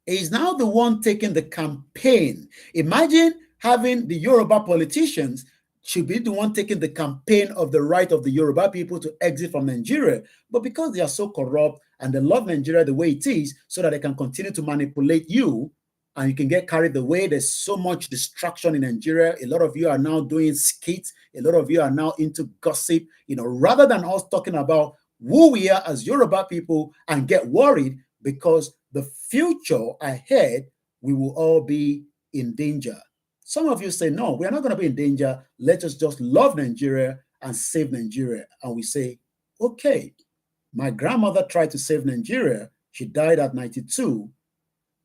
He's now the one taking the campaign. Imagine having the Yoruba politicians should be the one taking the campaign of the right of the Yoruba people to exit from Nigeria. But because they are so corrupt and they love Nigeria the way it is, so that they can continue to manipulate you and you can get carried away. There's so much distraction in Nigeria. A lot of you are now doing skits. A lot of you are now into gossip. Rather than us talking about who we are as Yoruba people and get worried because the future ahead, we will all be in danger. Some of you say, no, we are not going to be in danger. Let us just love Nigeria and save Nigeria. And we say, okay, my grandmother tried to save Nigeria. She died at 92.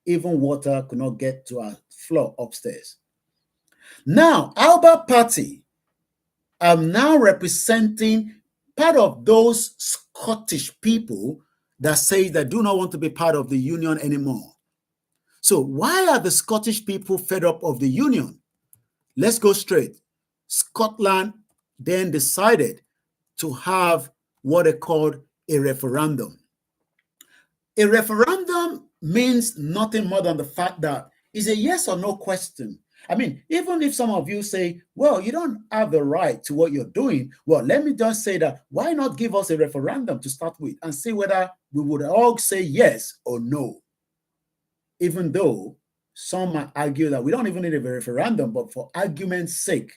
Even water could not get to our floor upstairs. Now, Alba Party are now representing part of those Scottish people that say they do not want to be part of the union anymore. So why are the Scottish people fed up of the union? Let's go straight. Scotland then decided to have what they called a referendum. A referendum means nothing more than the fact that it's a yes or no question. Even if some of you say, well, you don't have the right to what you're doing, well, let me just say that why not give us a referendum to start with and see whether we would all say yes or no. Even though some might argue that we don't even need a referendum, but for argument's sake,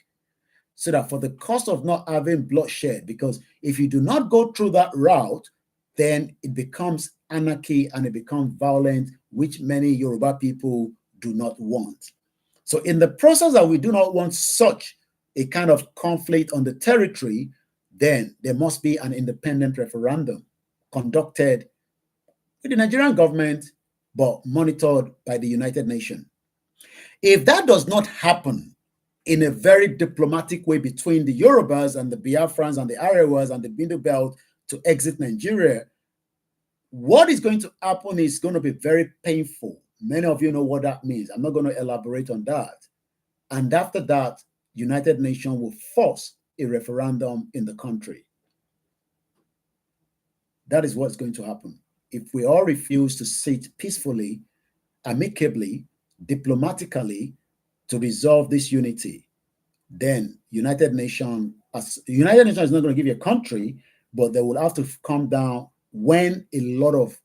so that for the cost of not having bloodshed, because if you do not go through that route, then it becomes anarchy and it becomes violent, which many Yoruba people do not want. So in the process that we do not want such a kind of conflict on the territory, then there must be an independent referendum conducted, with the Nigerian government, but monitored by the United Nations. If that does not happen in a very diplomatic way between the Yorubas and the Biafrans and the Arewas and the Middle Belt to exit Nigeria, what is going to happen is going to be very painful. Many of you know what that means. I'm not going to elaborate on that. And after that, United Nations will force a referendum in the country. That is what's going to happen. If we all refuse to sit peacefully, amicably, diplomatically to resolve this unity, then United Nations is not going to give you a country, but they will have to come down when a lot of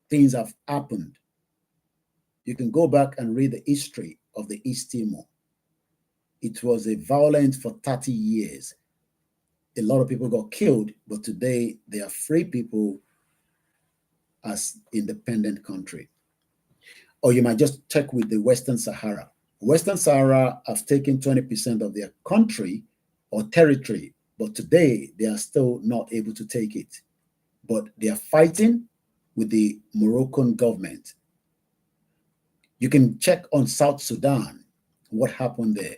things have happened. You can go back and read the history of the East Timor. It was a violence for 30 years. A lot of people got killed, but today they are free people as independent country. Or you might just check with the Western Sahara. Western Sahara have taken 20% of their country or territory, but today they are still not able to take it. But they are fighting with the Moroccan government. You can check on South Sudan, what happened there.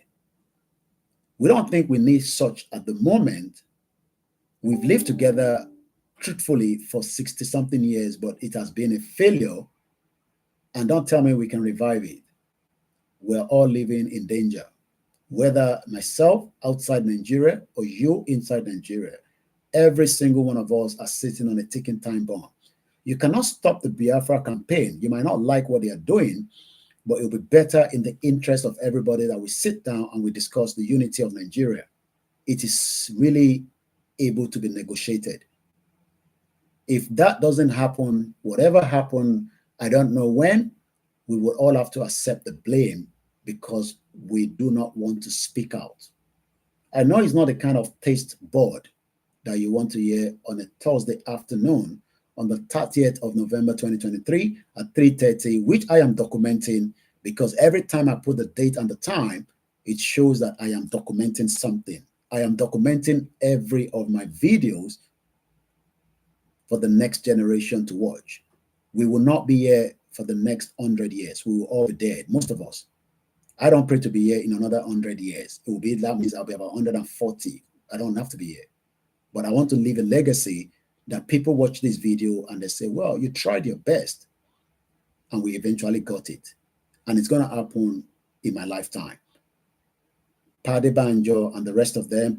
We don't think we need such at the moment. We've lived together truthfully for 60-something years, but it has been a failure. And don't tell me we can revive it. We're all living in danger. Whether myself outside Nigeria or you inside Nigeria, every single one of us are sitting on a ticking time bomb. You cannot stop the Biafra campaign. You might not like what they are doing, but it'll be better in the interest of everybody that we sit down and we discuss the unity of Nigeria. It is really able to be negotiated. If that doesn't happen, whatever happened, I don't know when, we will all have to accept the blame because we do not want to speak out. I know it's not the kind of taste board that you want to hear on a Thursday afternoon on the 30th of November 2023 at 3:30, which I am documenting because every time I put the date and the time, it shows that I am documenting something. I am documenting every of my videos for the next generation to watch. We will not be here for the next 100 years. We will all be dead, most of us. I don't pray to be here in another 100 years. It will be, that means I'll be about 140. I don't have to be here. But I want to leave a legacy that people watch this video and they say, well, you tried your best and we eventually got it. And it's going to happen in my lifetime. Pade Banjo and the rest of them,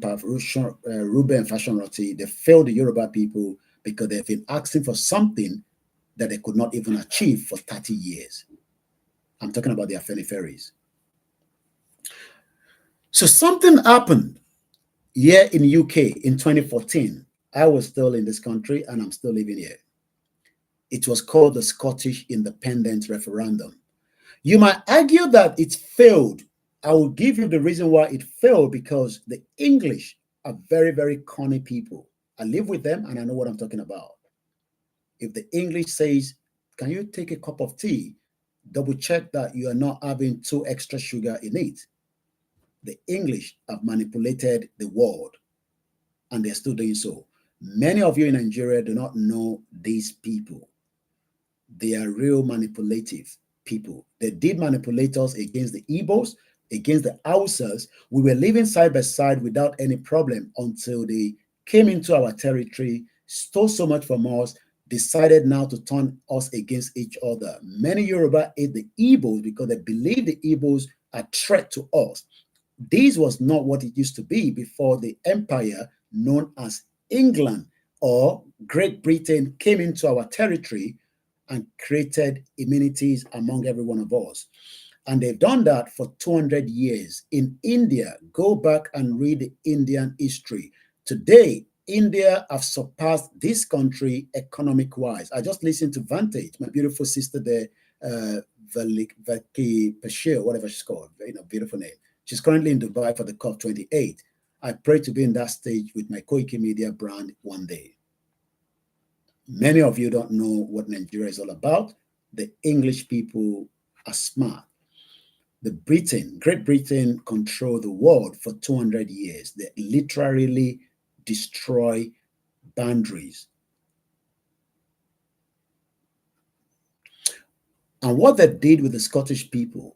Ruben and Fashion Roti, they failed the Yoruba people because they've been asking for something that they could not even achieve for 30 years. I'm talking about the Afeniferis. So something happened here in the UK in 2014. I was still in this country and I'm still living here. It was called the Scottish Independence Referendum. You might argue that it failed. I will give you the reason why it failed, because the English are very, very cunning people. I live with them and I know what I'm talking about. If the English says, can you take a cup of tea? Double check that you are not having 2 extra sugar in it. The English have manipulated the world and they're still doing so. Many of you in Nigeria do not know these people. They are real manipulative people. They did manipulate us against the Igbos, against the Hausas. We were living side by side without any problem until they came into our territory, stole so much from us, decided now to turn us against each other. Many Yoruba hate the Igbos because they believe the Igbos are a threat to us. This was not what it used to be before the empire known as England or Great Britain came into our territory and created immunities among every one of us. And they've done that for 200 years. In India, go back and read the Indian history. Today, India have surpassed this country economic-wise. I just listened to Vantage, my beautiful sister there, Vaki Pashir, whatever she's called, beautiful name. She's currently in Dubai for the COP28. I pray to be in that stage with my Koiki Media brand one day. Many of you don't know what Nigeria is all about. The English people are smart. Great Britain controlled the world for 200 years. They literally destroy boundaries. And what they did with the Scottish people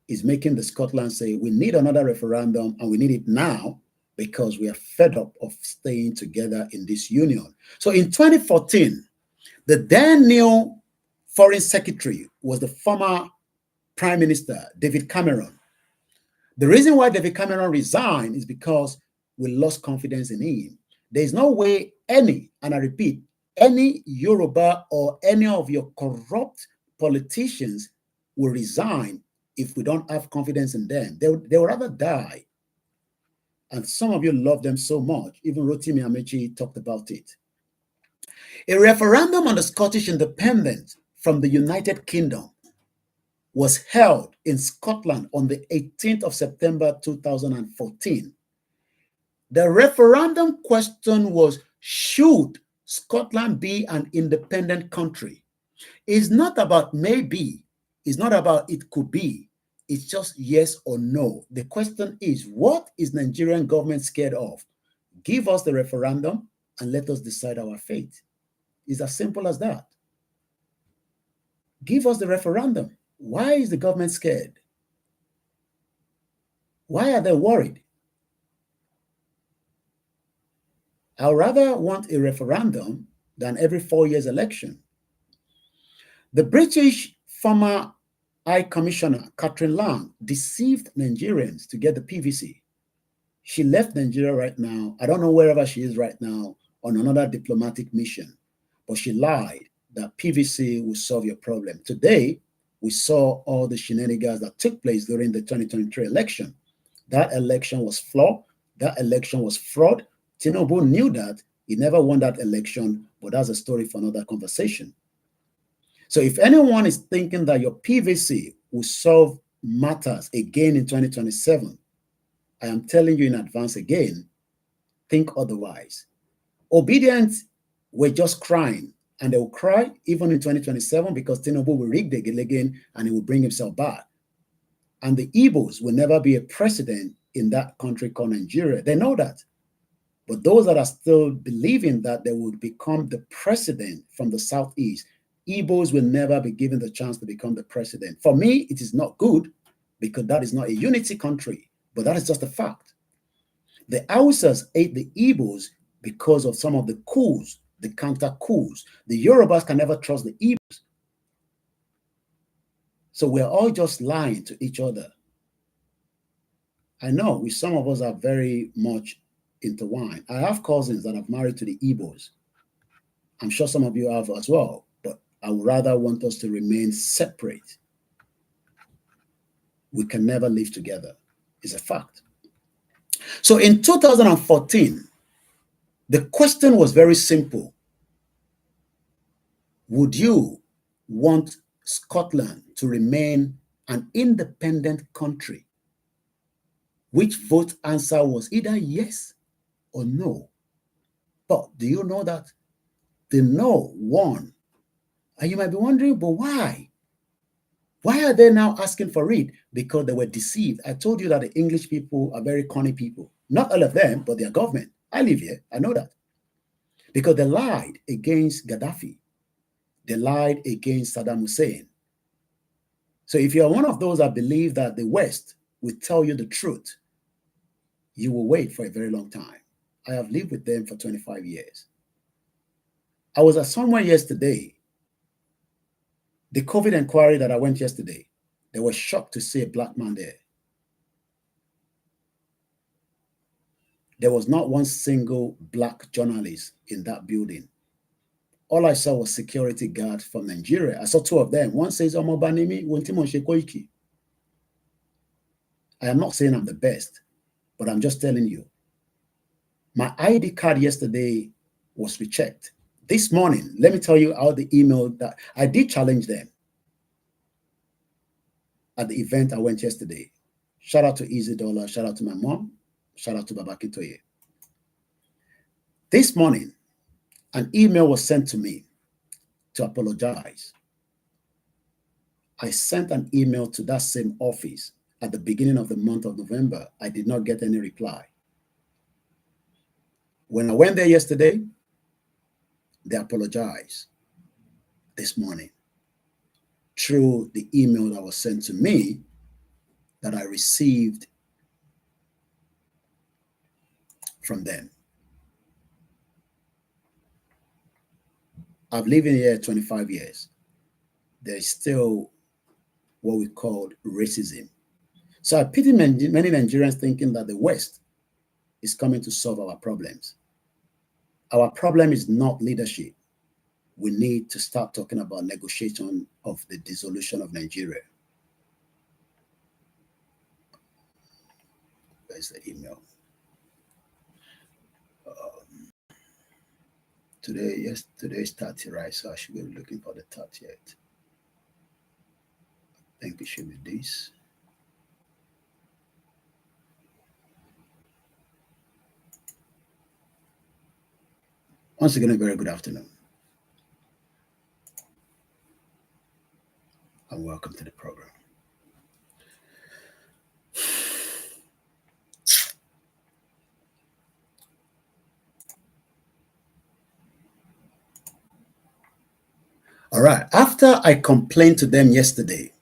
is making the Scotland say, we need another referendum and we need it now because we are fed up of staying together in this union. So in 2014, the then new foreign secretary was the former Prime Minister, David Cameron. The reason why David Cameron resigned is because we lost confidence in him. There is no way any, and I repeat, any Yoruba or any of your corrupt politicians will resign if we don't have confidence in them. They would rather die. And some of you love them so much. Even Rotimi Amechi talked about it. A referendum on the Scottish independence from the United Kingdom was held in Scotland on the 18th of September 2014. The referendum question was, should Scotland be an independent country? It's not about maybe, it's not about it could be, it's just yes or no. The question is, what is Nigerian government scared of? Give us the referendum and let us decide our fate. It's as simple as that. Give us the referendum. Why is the government scared? Why are they worried? I'd rather want a referendum than every 4 years election. The British former High Commissioner, Catherine Lang, deceived Nigerians to get the PVC. She left Nigeria right now. I don't know wherever she is right now on another diplomatic mission, but she lied that PVC will solve your problem. Today, we saw all the shenanigans that took place during the 2023 election. That election was flawed. That election was fraud. Tinubu knew that. He never won that election, but that's a story for another conversation. So if anyone is thinking that your PVC will solve matters again in 2027, I am telling you in advance again, think otherwise. Obedience were just crying, and they will cry even in 2027 because Tinubu will rig the again and he will bring himself back. And the Igbos will never be a president in that country called Nigeria. They know that. But those that are still believing that they would become the president from the Southeast, Igbos will never be given the chance to become the president. For me, it is not good because that is not a unity country, but that is just a fact. The Hausas ate the Igbos because of some of the coups, the counter coups. The Yorubas can never trust the Igbos. So we're all just lying to each other. I know some of us are very much intertwined. I have cousins that have married to the Igbos. I'm sure some of you have as well, but I would rather want us to remain separate. We can never live together. It's a fact. So in 2014, the question was very simple. Would you want Scotland to remain an independent country? Which vote answer was either yes or no. But do you know that the no won? And you might be wondering, but why? Why are they now asking for it? Because they were deceived. I told you that the English people are very cunning people. Not all of them, but their government. I live here. I know that. Because they lied against Gaddafi. They lied against Saddam Hussein. So if you're one of those that believe that the West will tell you the truth, you will wait for a very long time. I have lived with them for 25 years. I was at somewhere yesterday. The COVID inquiry that I went yesterday, they were shocked to see a black man there. There was not one single black journalist in that building. All I saw was security guards from Nigeria. I saw two of them. One says, Omobanimi, Wontimo Shekoiki. I am not saying I'm the best, but I'm just telling you. My ID card yesterday was rechecked. This morning, let me tell you how the email that I did challenge them at the event I went yesterday. Shout out to Easy Dollar, shout out to my mom, shout out to Baba Kitoye. This morning, an email was sent to me to apologize. I sent an email to that same office at the beginning of the month of November. I did not get any reply. When I went there yesterday, they apologized this morning. through the email that was sent to me that I received from them. I've lived in here 25 years. There's still what we call racism. So I pity many Nigerians thinking that the West is coming to solve our problems. Our problem is not leadership. We need to start talking about negotiation of the dissolution of Nigeria. There's the email. Today is 30, right? So I should be looking for the 30th. I think it should be this. Once again, a very good afternoon. And welcome to the program. All right. After I complained to them yesterday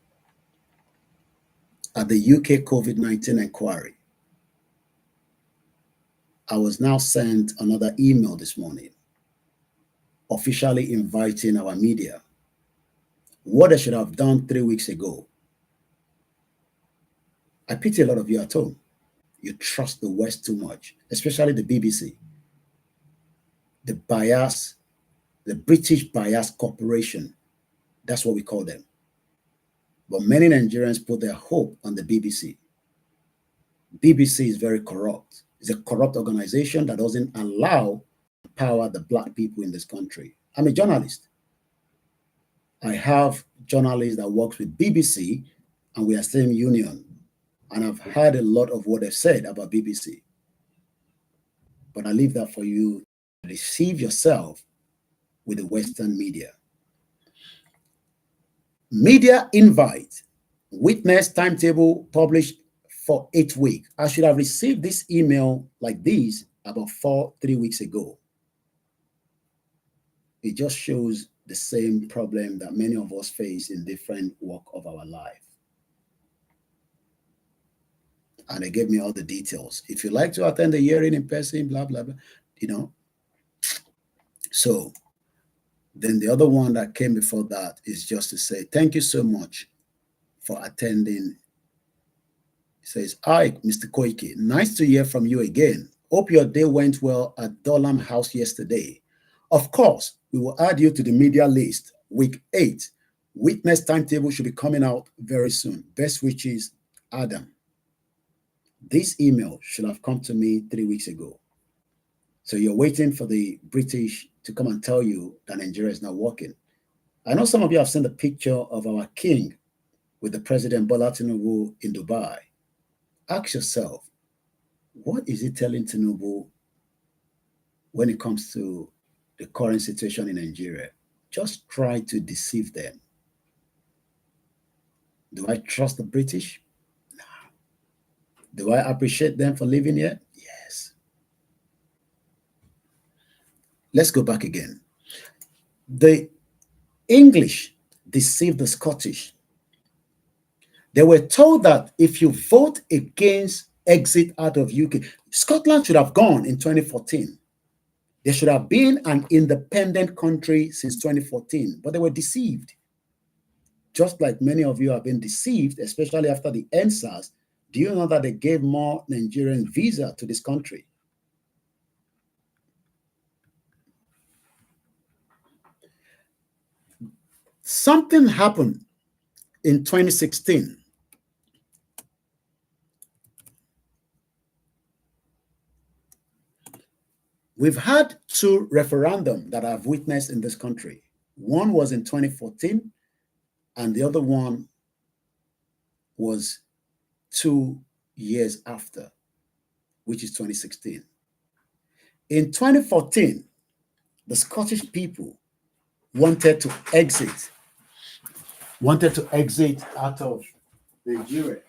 at the UK COVID-19 inquiry, I was now sent another email this morning officially inviting our media. What I should have done 3 weeks ago. I pity a lot of you at home. You trust the West too much, especially the BBC. The bias, the British Bias Corporation, that's what we call them. But many Nigerians put their hope on the BBC. BBC is very corrupt. It's a corrupt organization that doesn't allow to empower the black people in this country. I'm a journalist. I have journalists that work with BBC and we are same union. And I've heard a lot of what they've said about BBC. But I leave that for you to deceive yourself with the Western media. Media invite, witness timetable published for 8 weeks. I should have received this email like this about 3 weeks ago. It just shows the same problem that many of us face in different walk of our life. And they gave me all the details. If you like to attend the hearing in person, blah, blah, blah, you know. So then the other one that came before that is just to say, thank you so much for attending. It says, hi, Mr. Koike, nice to hear from you again. Hope your day went well at Durham House yesterday. Of course, we will add you to the media list. Week 8, witness timetable should be coming out very soon. Best wishes, Adam. This email should have come to me 3 weeks ago. So you're waiting for the British to come and tell you that Nigeria is not working. I know some of you have seen the picture of our king with the President Bola Tinubu in Dubai. Ask yourself, what is he telling Tinubu when it comes to the current situation in Nigeria? Just try to deceive them. Do I trust the British? No. Do I appreciate them for living here? Yes. Let's go back again. The English deceived the Scottish. They were told that if you vote against exit out of UK, Scotland should have gone in 2014. There should have been an independent country since 2014, but they were deceived. Just like many of you have been deceived, especially after the NSAS. Do you know that they gave more Nigerian visa to this country? Something happened in 2016. We've had 2 referendums that I've witnessed in this country. One was in 2014, and the other one was 2 years after, which is 2016. In 2014, the Scottish people wanted to exit out of Nigeria.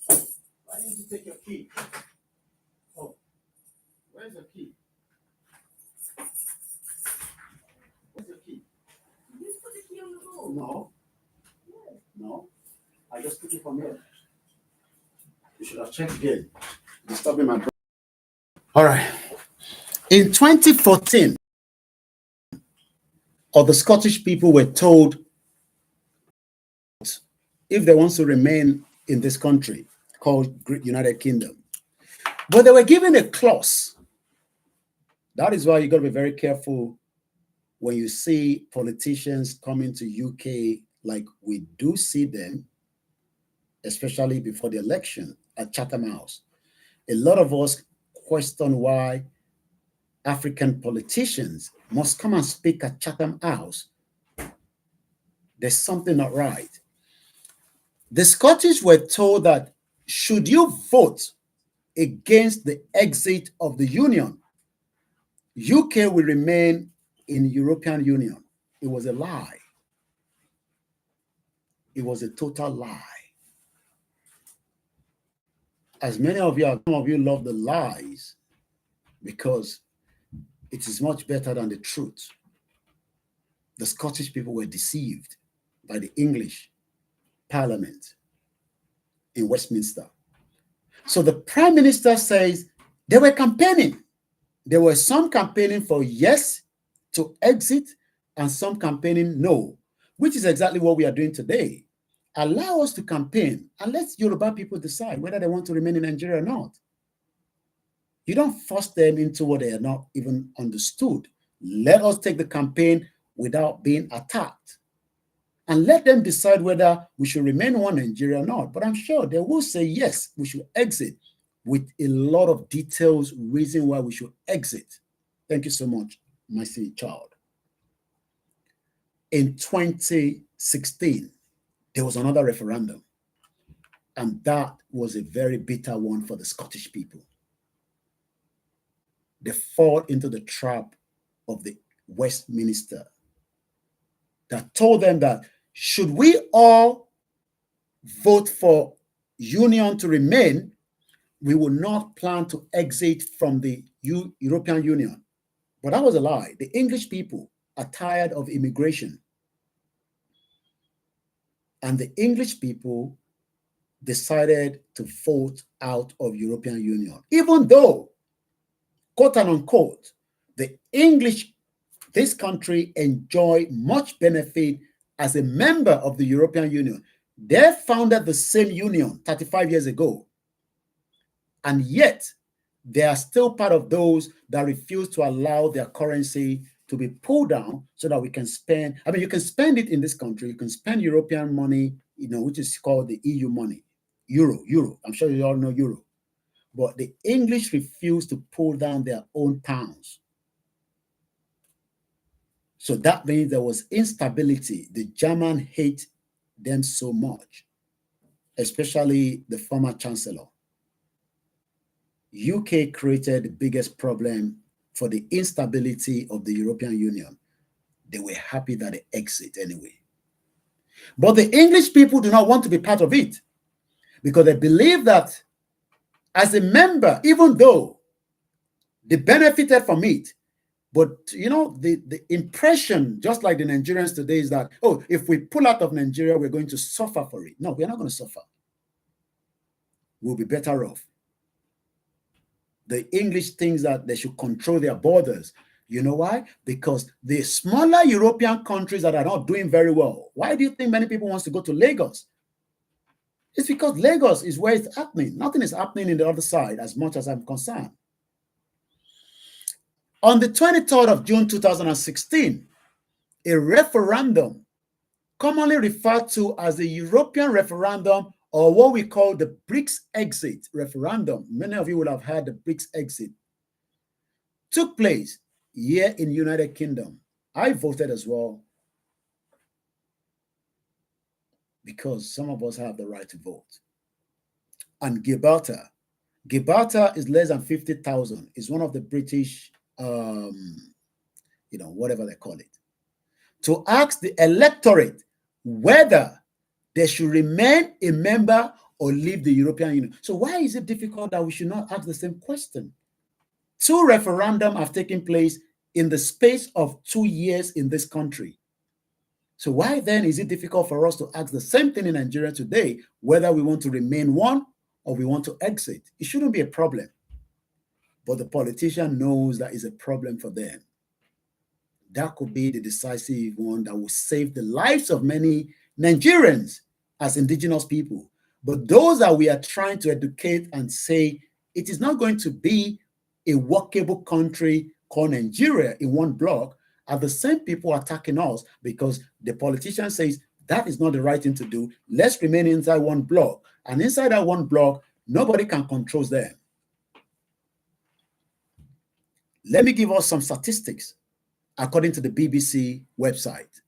Why didn't you take your key? Oh, where's the key? Where's the key? You should have checked again. Disturbing my brain. All right. In 2014, the Scottish people were told if they want to remain in this country called Great United Kingdom. But they were given a clause. That is why you got to be very careful when you see politicians coming to UK, like we do see them, especially before the election at Chatham House. A lot of us question why African politicians must come and speak at Chatham House. There's something not right. The Scottish were told that should you vote against the exit of the Union, UK will remain in the European Union. It was a lie. It was a total lie. As many of you, some of you love the lies because it is much better than the truth. The Scottish people were deceived by the English Parliament in Westminster. So the Prime Minister says they were campaigning. There were some campaigning for yes to exit and some campaigning no, which is exactly what we are doing today. Allow us to campaign and let Yoruba people decide whether they want to remain in Nigeria or not. You don't force them into what they are not even understood. Let us take the campaign without being attacked. And let them decide whether we should remain one Nigeria or not. But I'm sure they will say, yes, we should exit with a lot of details, reason why we should exit. Thank you so much, my sweet child. In 2016, there was another referendum. And that was a very bitter one for the Scottish people. They fall into the trap of the Westminster that told them that should we all vote for union to remain, we will not plan to exit from the European Union. But that was a lie. The English people are tired of immigration. And the English people decided to vote out of European Union, even though, quote and unquote, the English, this country enjoy much benefit as a member of the European Union. They founded the same union 35 years ago. And yet, they are still part of those that refuse to allow their currency to be pulled down so that we can spend. I mean, you can spend it in this country. You can spend European money, which is called the EU money. Euro. I'm sure you all know euro. But the English refuse to pull down their own pounds. So that means there was instability. The German hate them so much, especially the former chancellor. UK created the biggest problem for the instability of the European Union. They were happy that they exit anyway. But the English people do not want to be part of it because they believe that as a member, even though they benefited from it, but the impression, just like the Nigerians today, is that, oh, if we pull out of Nigeria, we're going to suffer for it. No, we're not going to suffer. We'll be better off. The English thinks that they should control their borders. You know why? Because the smaller European countries that are not doing very well, why do you think many people want to go to Lagos? It's because Lagos is where it's happening. Nothing is happening in the other side as much as I'm concerned. On the 23rd of June 2016, a referendum, commonly referred to as the European referendum, or what we call the Brexit exit referendum, many of you will have heard the Brexit exit, took place here in United Kingdom. I voted as well because some of us have the right to vote. And Gibraltar is less than 50,000. It's one of the British, whatever they call it, to ask the electorate whether they should remain a member or leave the European Union. So why is it difficult that we should not ask the same question? 2 referendums have taken place in the space of 2 years in this country. So why then is it difficult for us to ask the same thing in Nigeria today, whether we want to remain one or we want to exit? It shouldn't be a problem. But the politician knows that is a problem for them. That could be the decisive one that will save the lives of many Nigerians as indigenous people. But those that we are trying to educate and say it is not going to be a workable country called Nigeria in one block are the same people attacking us because the politician says that is not the right thing to do. Let's remain inside one block. And inside that one block, nobody can control them. Let me give us some statistics according to the BBC website.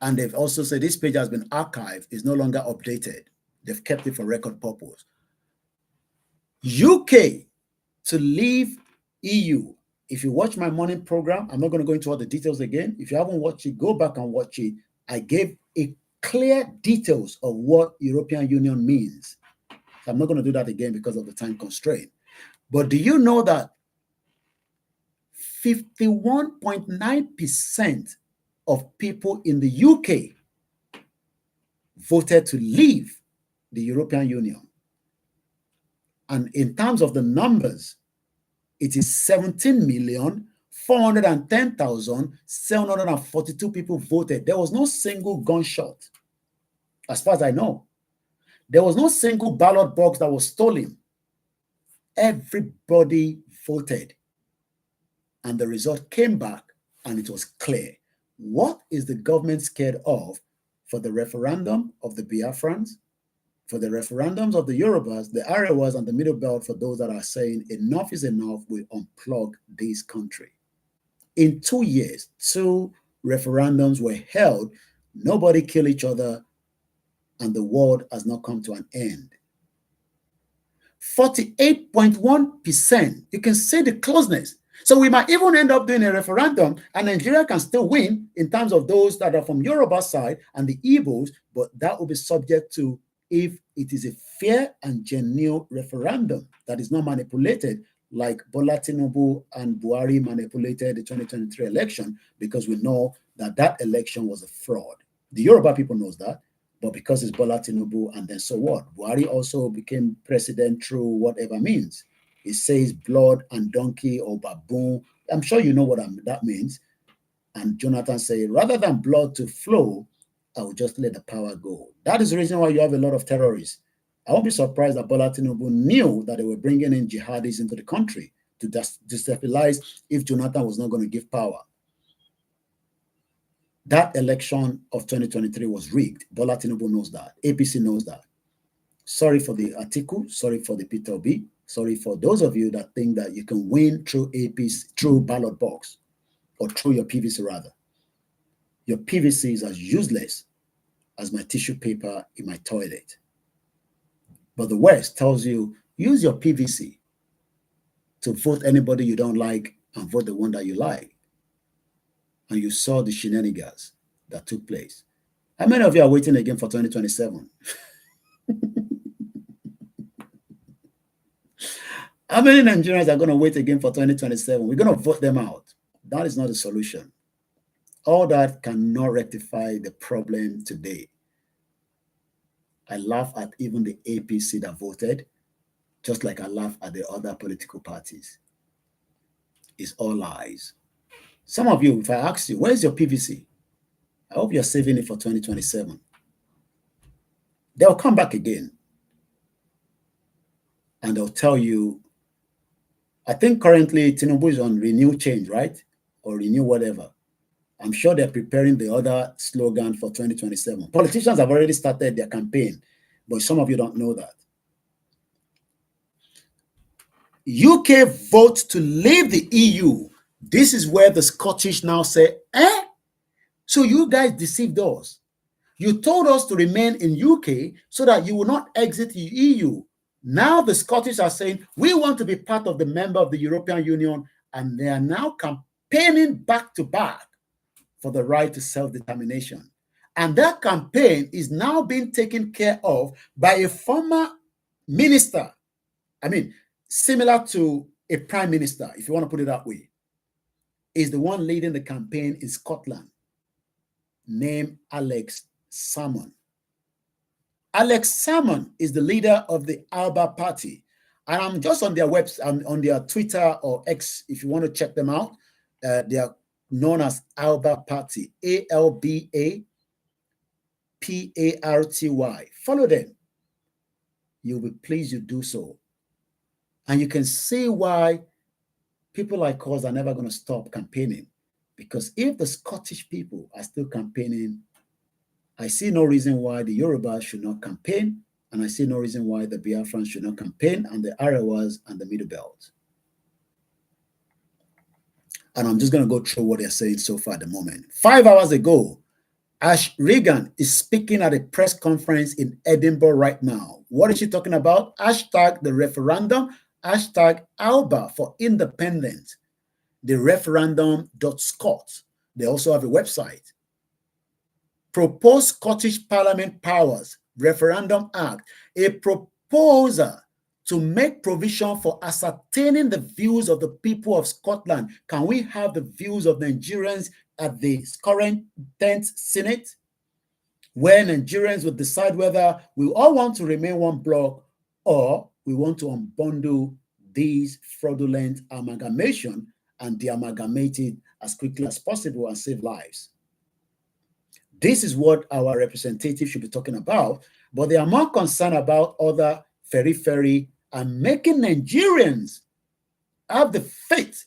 And they've also said this page has been archived, is no longer updated. They've kept it for record purpose. UK to leave EU. If you watch my morning program, I'm not going to go into all the details again. If you haven't watched it, go back and watch it. I gave a clear details of what European Union means. So I'm not going to do that again because of the time constraint. But do you know that 51.9% of people in the UK voted to leave the European Union? And in terms of the numbers, it is 17,410,742 people voted. There was no single gunshot, as far as I know. There was no single ballot box that was stolen. Everybody voted. And the result came back and it was clear. What is the government scared of for the referendum of the Biafrans, for the referendums of the Yorubas, the Arewas, and the Middle Belt, for those that are saying enough is enough, we unplug this country? In 2 years, 2 referendums were held, nobody killed each other, and the world has not come to an end. 48.1%, you can see the closeness. So we might even end up doing a referendum and Nigeria can still win in terms of those that are from Yoruba side and the Igbos, but that will be subject to if it is a fair and genuine referendum that is not manipulated like Bola Tinubu and Buhari manipulated the 2023 election, because we know that that election was a fraud. The Yoruba people knows that, but because it's Bola Tinubu, and then so what? Buhari also became president through whatever means. It says blood and donkey or baboon. I'm sure you know what that means. And Jonathan said, rather than blood to flow, I will just let the power go. That is the reason why you have a lot of terrorists. I won't be surprised that Bola Tinubu knew that they were bringing in jihadis into the country to destabilize if Jonathan was not going to give power. That election of 2023 was rigged. Bola Tinubu knows that. APC knows that. Sorry for the Atiku. Sorry for the Peter Obi. Sorry for those of you that think that you can win through APC, through ballot box, or through your PVC rather. Your PVC is as useless as my tissue paper in my toilet. But the West tells you, use your PVC to vote anybody you don't like and vote the one that you like. And you saw the shenanigans that took place. How many of you are waiting again for 2027? How many Nigerians are going to wait again for 2027? We're going to vote them out. That is not the solution. All that cannot rectify the problem today. I laugh at even the APC that voted, just like I laugh at the other political parties. It's all lies. Some of you, if I ask you, where's your PVC? I hope you're saving it for 2027. They'll come back again. And they'll tell you, I think currently Tinubu is on renew change, right? Or renew whatever. I'm sure they're preparing the other slogan for 2027. Politicians have already started their campaign, but some of you don't know that. UK votes to leave the EU. This is where the Scottish now say, so you guys deceived us. You told us to remain in UK so that you will not exit the EU. Now the Scottish are saying, we want to be part of the member of the European Union, and they are now campaigning back to back for the right to self-determination. And that campaign is now being taken care of by a former minister. I mean, similar to a prime minister, if you want to put it that way. is the one leading the campaign in Scotland, named Alex Salmond. Alex Salmond is the leader of the Alba Party. And I'm just on their website, on their Twitter or X, if you want to check them out. They are known as Alba Party, ALBA PARTY. Follow them. You'll be pleased you do so. And you can see why people like us are never going to stop campaigning. Because if the Scottish people are still campaigning, I see no reason why the Yorubas should not campaign, and I see no reason why the Biafrans should not campaign, and the Arawas and the Middle Belt. And I'm just going to go through what they're saying so far at the moment. 5 hours ago, Ash Regan is speaking at a press conference in Edinburgh right now. What is she talking about? Hashtag the referendum, hashtag Alba for independence, the referendum.scot. They also have a website. Proposed Scottish Parliament powers, Referendum Act, a proposal to make provision for ascertaining the views of the people of Scotland. Can we have the views of Nigerians at the current 10th Senate, where Nigerians will decide whether we all want to remain one bloc or we want to unbundle these fraudulent amalgamation and de-amalgamate it as quickly as possible and save lives? This is what our representatives should be talking about, but they are more concerned about other periphery and making Nigerians have the faith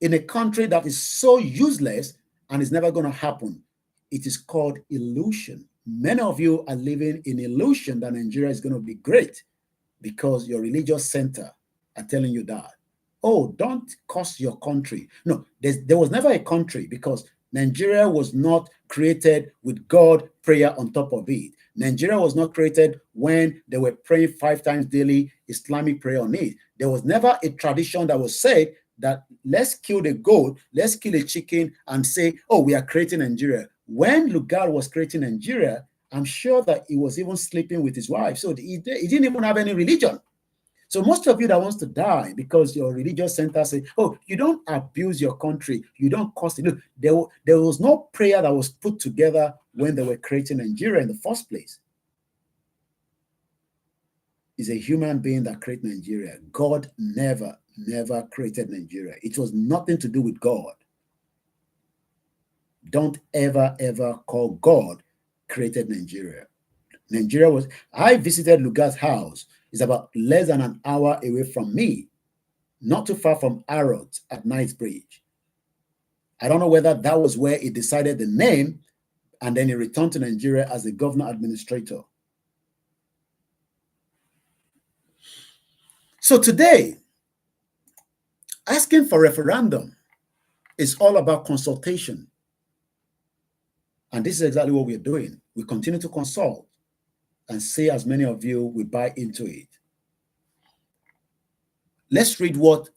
in a country that is so useless and is never going to happen. It is called illusion. Many of you are living in illusion that Nigeria is going to be great because your religious center are telling you that. Oh, don't curse your country. No, there was never a country because Nigeria was not created with God prayer on top of it. Nigeria was not created when they were praying 5 times daily Islamic prayer on it. There was never a tradition that was said that let's kill the goat, let's kill a chicken and say, oh, we are creating Nigeria. When Lugard was creating Nigeria, I'm sure that he was even sleeping with his wife. So he didn't even have any religion. So most of you that wants to die because your religious center say, oh, you don't abuse your country, you don't cost it. Look, there was no prayer that was put together when they were creating Nigeria in the first place. It's a human being that created Nigeria. God never created Nigeria. It was nothing to do with God. Don't ever call God created Nigeria. Nigeria was, I visited Lugard's house. It's about less than an hour away from me, not too far from Arrowt at Knightsbridge. I don't know whether that was where he decided the name and then he returned to Nigeria as the governor administrator. So today, asking for referendum is all about consultation. And this is exactly what we're doing. We continue to consult and see as many of you will buy into it. Let's read what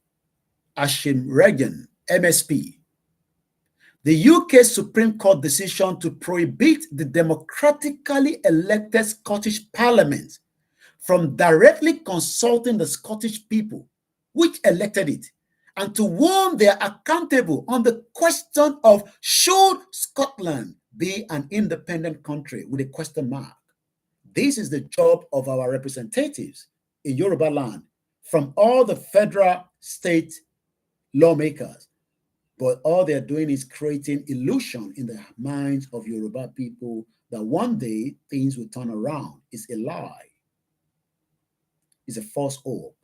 Ashim Regan, MSP, the UK Supreme Court decision to prohibit the democratically elected Scottish Parliament from directly consulting the Scottish people, which elected it, and to whom they are accountable on the question of should Scotland be an independent country with a question mark. This is the job of our representatives in Yoruba land from all the federal state lawmakers. But all they're doing is creating illusion in the minds of Yoruba people that one day things will turn around. It's a lie. It's a false hope.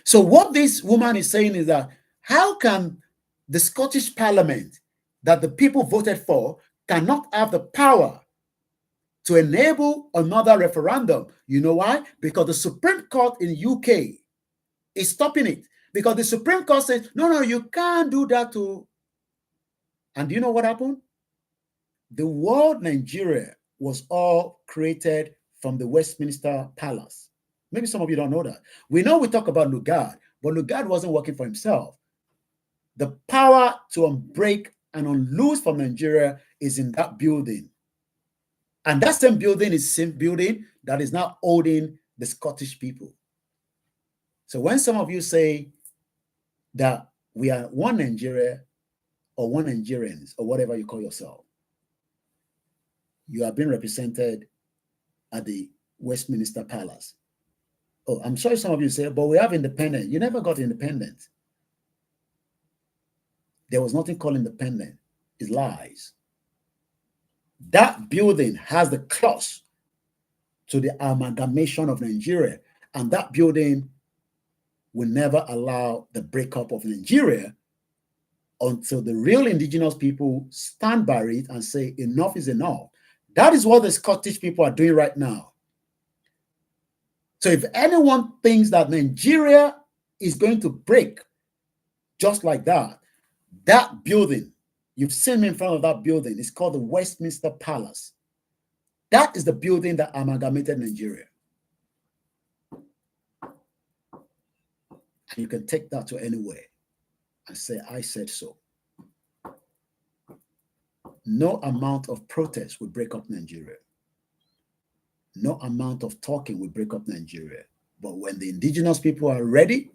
So what this woman is saying is that how can the Scottish Parliament that the people voted for cannot have the power to enable another referendum? You know why? Because the Supreme Court in UK is stopping it. Because the Supreme Court says, no, you can't do that too. And do you know what happened? The word Nigeria was all created from the Westminster Palace. Maybe some of you don't know that. We know we talk about Lugard, but Lugard wasn't working for himself. The power to unbreak and unloose from Nigeria is in that building. And that same building is the same building that is now holding the Scottish people. So when some of you say that we are one Nigeria or one Nigerians or whatever you call yourself, you are being represented at the Westminster Palace. Oh, I'm sorry some of you say, but we have independence. You never got independence. There was nothing called independent. It's lies. That building has the clause to the amalgamation of Nigeria, and that building will never allow the breakup of Nigeria until the real indigenous people stand by it and say enough is enough. That is what the Scottish people are doing right now. So if anyone thinks that Nigeria is going to break just like that, that building, you've seen me in front of that building, it's called the Westminster Palace. That is the building that amalgamated Nigeria. And you can take that to anywhere and say, I said so. No amount of protest will break up Nigeria. No amount of talking will break up Nigeria. But when the indigenous people are ready,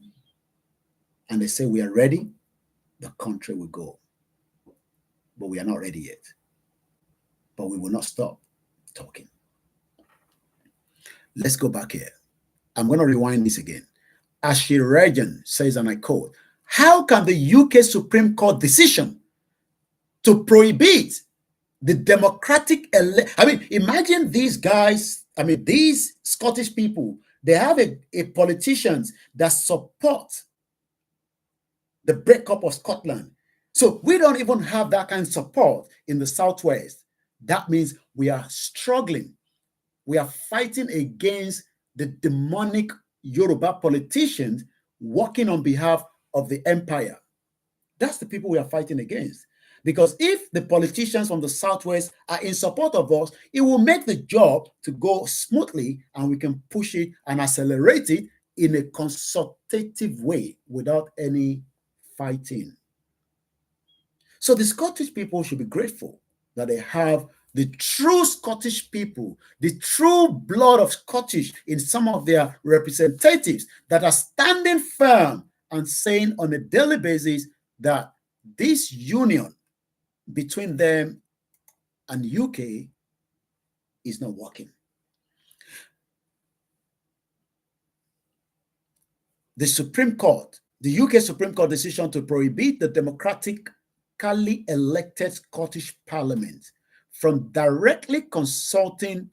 and they say we are ready, the country will go. But we are not ready yet. But we will not stop talking. Let's go back here. I'm going to rewind this again. Ashirajan says, and I quote, how can the UK Supreme Court decision to prohibit the democratic imagine these guys, these Scottish people, they have a politicians that support the breakup of Scotland. So we don't even have that kind of support in the Southwest. That means we are struggling. We are fighting against the demonic Yoruba politicians working on behalf of the empire. That's the people we are fighting against. Because if the politicians from the Southwest are in support of us, it will make the job to go smoothly and we can push it and accelerate it in a consultative way without any fighting. So the Scottish people should be grateful that they have the true Scottish people, the true blood of Scottish in some of their representatives that are standing firm and saying on a daily basis that this union between them and UK is not working. The Supreme Court, the UK Supreme Court decision to prohibit the democratically elected Scottish Parliament from directly consulting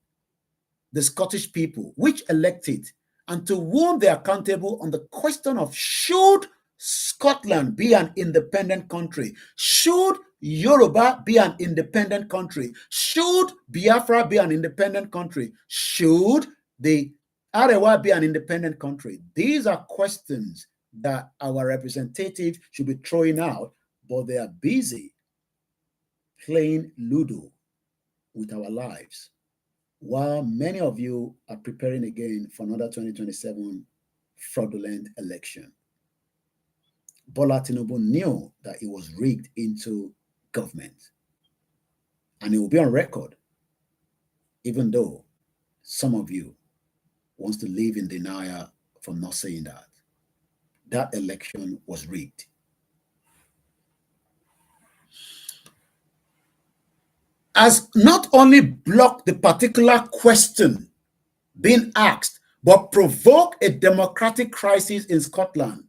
the Scottish people, which elected, and to whom they are accountable on the question of should Scotland be an independent country? Should Yoruba be an independent country? Should Biafra be an independent country? Should the Arewa be an independent country? These are questions that our representatives should be throwing out, but they are busy playing Ludo with our lives, while many of you are preparing again for another 2027 fraudulent election. Bola Tinubu knew that it was rigged into government, and it will be on record, even though some of you wants to live in denial for not saying that. That election was rigged. Has not only blocked the particular question being asked, but provoked a democratic crisis in Scotland.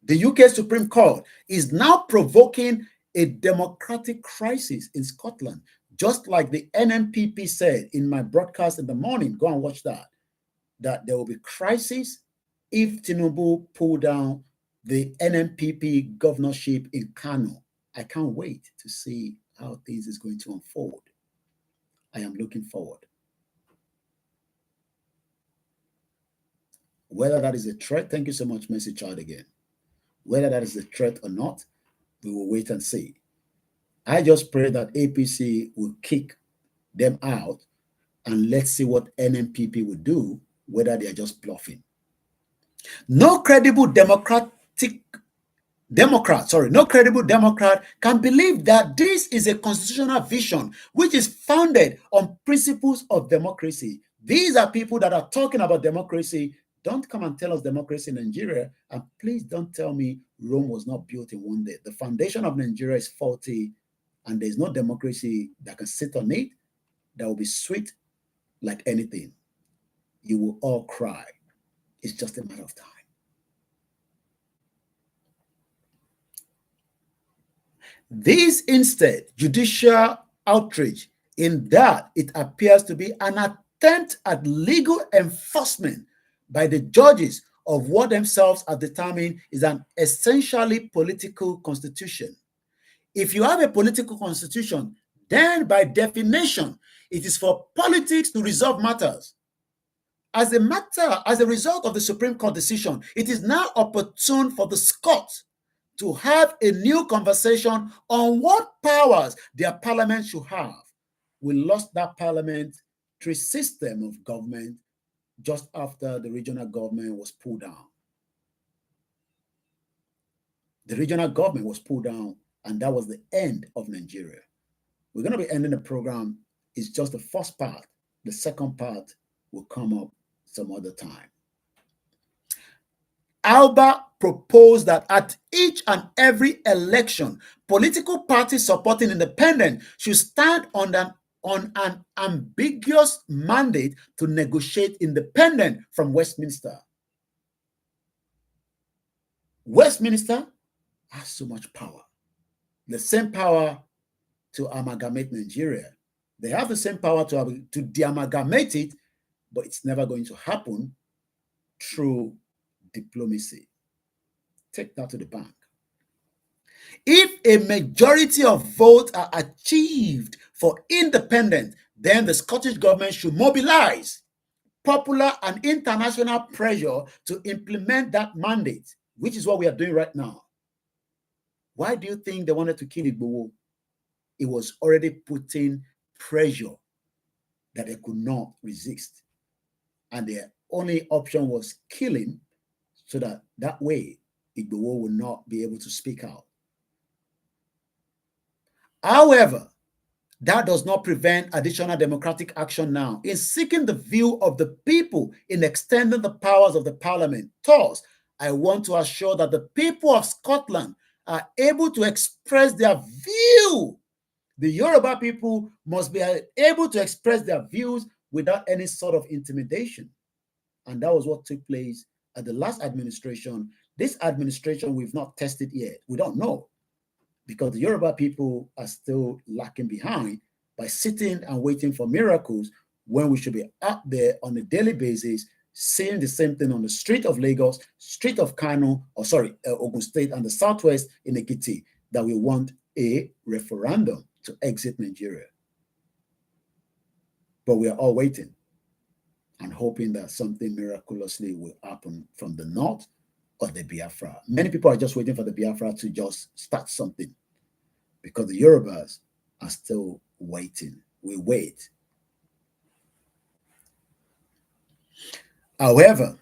The UK Supreme Court is now provoking a democratic crisis in Scotland, just like the NMPP said in my broadcast in the morning. Go and watch that. That there will be crisis if Tinubu pull down the NMPP governorship in Kano. I can't wait to see how things is going to unfold. I am looking forward. Whether that is a threat, thank you so much, Mercy Child, again. Whether that is a threat or not, we will wait and see. I just pray that APC will kick them out, and let's see what NMPP will do, whether they are just bluffing. No credible Democrat can believe that this is a constitutional vision which is founded on principles of democracy. These are people that are talking about democracy. Don't come and tell us democracy in Nigeria, and please don't tell me Rome was not built in one day. The foundation of Nigeria is faulty, and there's no democracy that can sit on it that will be sweet like anything. You will all cry. It's just a matter of time. This instead, judicial outrage, in that it appears to be an attempt at legal enforcement by the judges of what themselves are determined is an essentially political constitution. If you have a political constitution, then by definition, it is for politics to resolve matters. As a result of the Supreme Court decision, it is now opportune for the Scots to have a new conversation on what powers their parliament should have. We lost that parliamentary system of government just after the regional government was pulled down. The regional government was pulled down, and that was the end of Nigeria. We're going to be ending the program. It's just the first part. The second part will come up some other time. Alba proposed that at each and every election, political parties supporting independent should stand on an ambiguous mandate to negotiate independent from Westminster. Westminster has so much power. The same power to amalgamate Nigeria. They have the same power to de-amalgamate it, but it's never going to happen through diplomacy. Take that to the bank. If a majority of votes are achieved for independence, then the Scottish government should mobilize popular and international pressure to implement that mandate, which is what we are doing right now. Why do you think they wanted to kill Igboho? It was already putting pressure that they could not resist. And their only option was killing, so that way Igboho will not be able to speak out. However, that does not prevent additional democratic action now in seeking the view of the people in extending the powers of the parliament. Thus, I want to assure that the people of Scotland are able to express their view. The Yoruba people must be able to express their views without any sort of intimidation. And that was what took place at the last administration. This administration, we've not tested yet. We don't know, because the Yoruba people are still lacking behind by sitting and waiting for miracles when we should be out there on a daily basis, seeing the same thing on the street of Lagos, street of Kano, Ogun State, and the Southwest in Ekiti, that we want a referendum to exit Nigeria. But we are all waiting and hoping that something miraculously will happen from the north or the Biafra. Many people are just waiting for the Biafra to just start something, because the Yorubas are still waiting. We wait. However,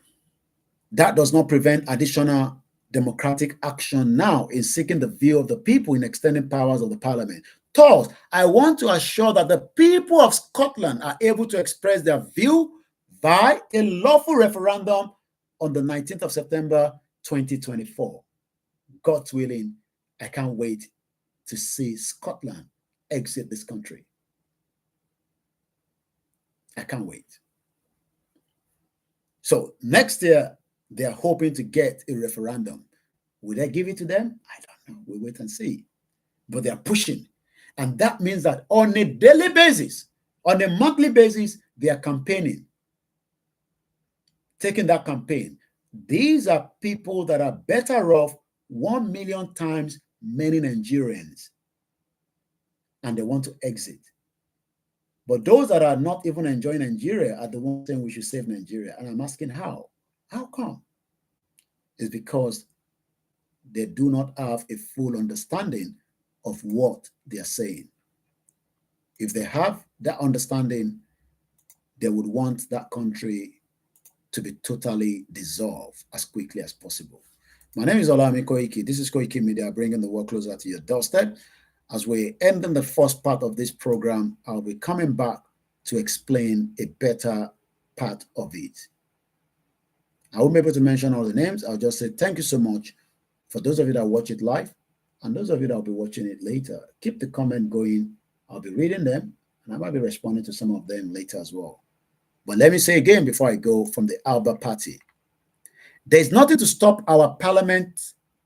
that does not prevent additional democratic action now in seeking the view of the people in extending powers of the parliament. Thus, I want to assure that the people of Scotland are able to express their view by a lawful referendum on the 19th of September 2024. God willing, I can't wait to see Scotland exit this country. I can't wait. So next year, they are hoping to get a referendum. Will they give it to them? I don't know. We'll wait and see. But they are pushing. And that means that on a daily basis, on a monthly basis, they are campaigning. Taking that campaign. These are people that are better off 1 million times many Nigerians. And they want to exit. But those that are not even enjoying Nigeria are the ones saying we should save Nigeria. And I'm asking how? How come? It's because they do not have a full understanding of what they are saying. If they have that understanding, they would want that country to be totally dissolved as quickly as possible. My name is Olami Koiki. This is Koiki Media, bringing the world closer to your doorstep. As we end in the first part of this program, I'll be coming back to explain a better part of it. I won't be able to mention all the names. I'll just say thank you so much for those of you that watch it live and those of you that will be watching it later. Keep the comment going. I'll be reading them and I might be responding to some of them later as well. But let me say again before I go, from the Alba Party, there's nothing to stop our parliament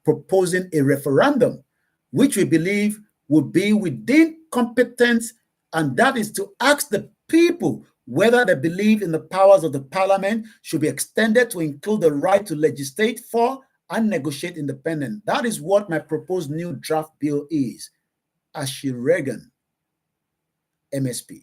proposing a referendum, which we believe would be within competence, and that is to ask the people whether they believe in the powers of the parliament should be extended to include the right to legislate for and negotiate independence. That is what my proposed new draft bill is. Ashi Reagan, MSP.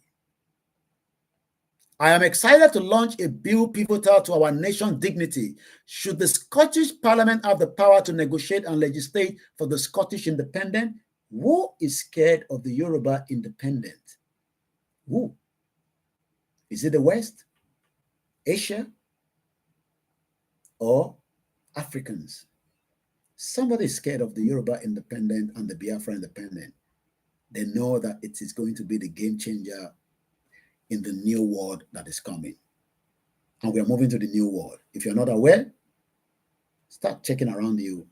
I am excited to launch a bill pivotal to our nation's dignity. Should the Scottish Parliament have the power to negotiate and legislate for the Scottish independence, who is scared of the Yoruba independence? Who? Is it the West, Asia, or Africans? Somebody is scared of the Yoruba independence and the Biafra independence. They know that it is going to be the game changer in the new world that is coming. And we are moving to the new world. If you're not aware, start checking around you.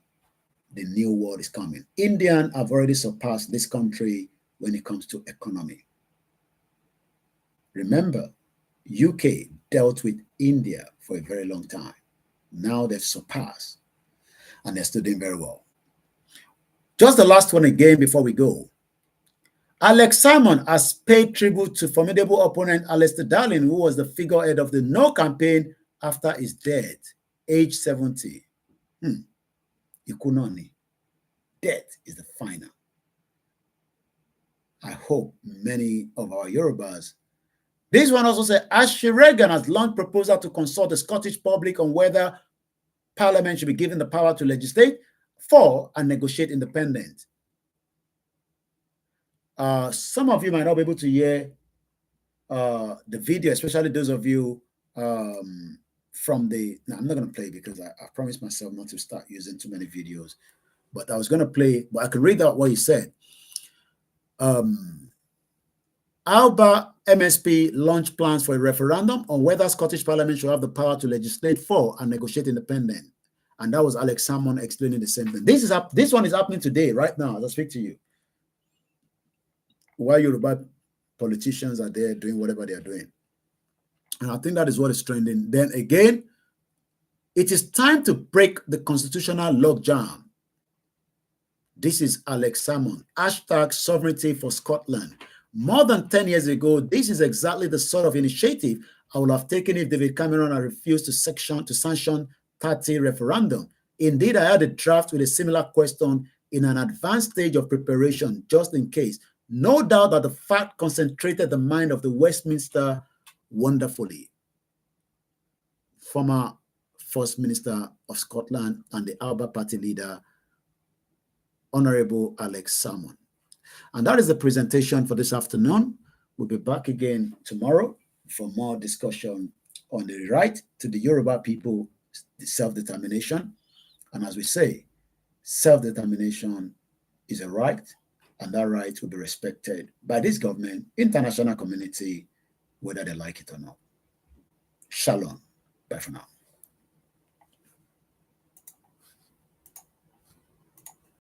The new world is coming. Indians have already surpassed this country when it comes to economy. Remember, UK dealt with India for a very long time. Now they've surpassed, and they're still doing very well. Just the last one again before we go. Alex Salmond has paid tribute to formidable opponent Alistair Darling, who was the figurehead of the No campaign after his death, age 70. Ikunoni. Death is the final. I hope many of our Yorubas. This one also said, Ashi Reagan has launched proposal to consult the Scottish public on whether Parliament should be given the power to legislate for and negotiate independence. Some of you might not be able to hear the video, especially those of you from the... No, I'm not going to play because I promised myself not to start using too many videos. But I was going to play, but I can read out what he said. Alba MSP launched plans for a referendum on whether Scottish Parliament should have the power to legislate for and negotiate independence. And that was Alex Salmond explaining the same thing. This one is happening today, right now, as I speak to you. While Yoruba politicians are there doing whatever they are doing. And I think that is what is trending. Then again, it is time to break the constitutional logjam. This is Alex Salmond, #sovereignty for Scotland. More than 10 years ago, this is exactly the sort of initiative I would have taken if David Cameron had refused to sanction 30 referendum. Indeed, I had a draft with a similar question in an advanced stage of preparation, just in case. No doubt that the fact concentrated the mind of the Westminster wonderfully. Former First Minister of Scotland and the Alba Party leader, Honorable Alex Salmond. And that is the presentation for this afternoon. We'll be back again tomorrow for more discussion on the right to the Yoruba people, self-determination. And as we say, self-determination is a right, and that right will be respected by this government, international community, whether they like it or not. Shalom. Bye for now.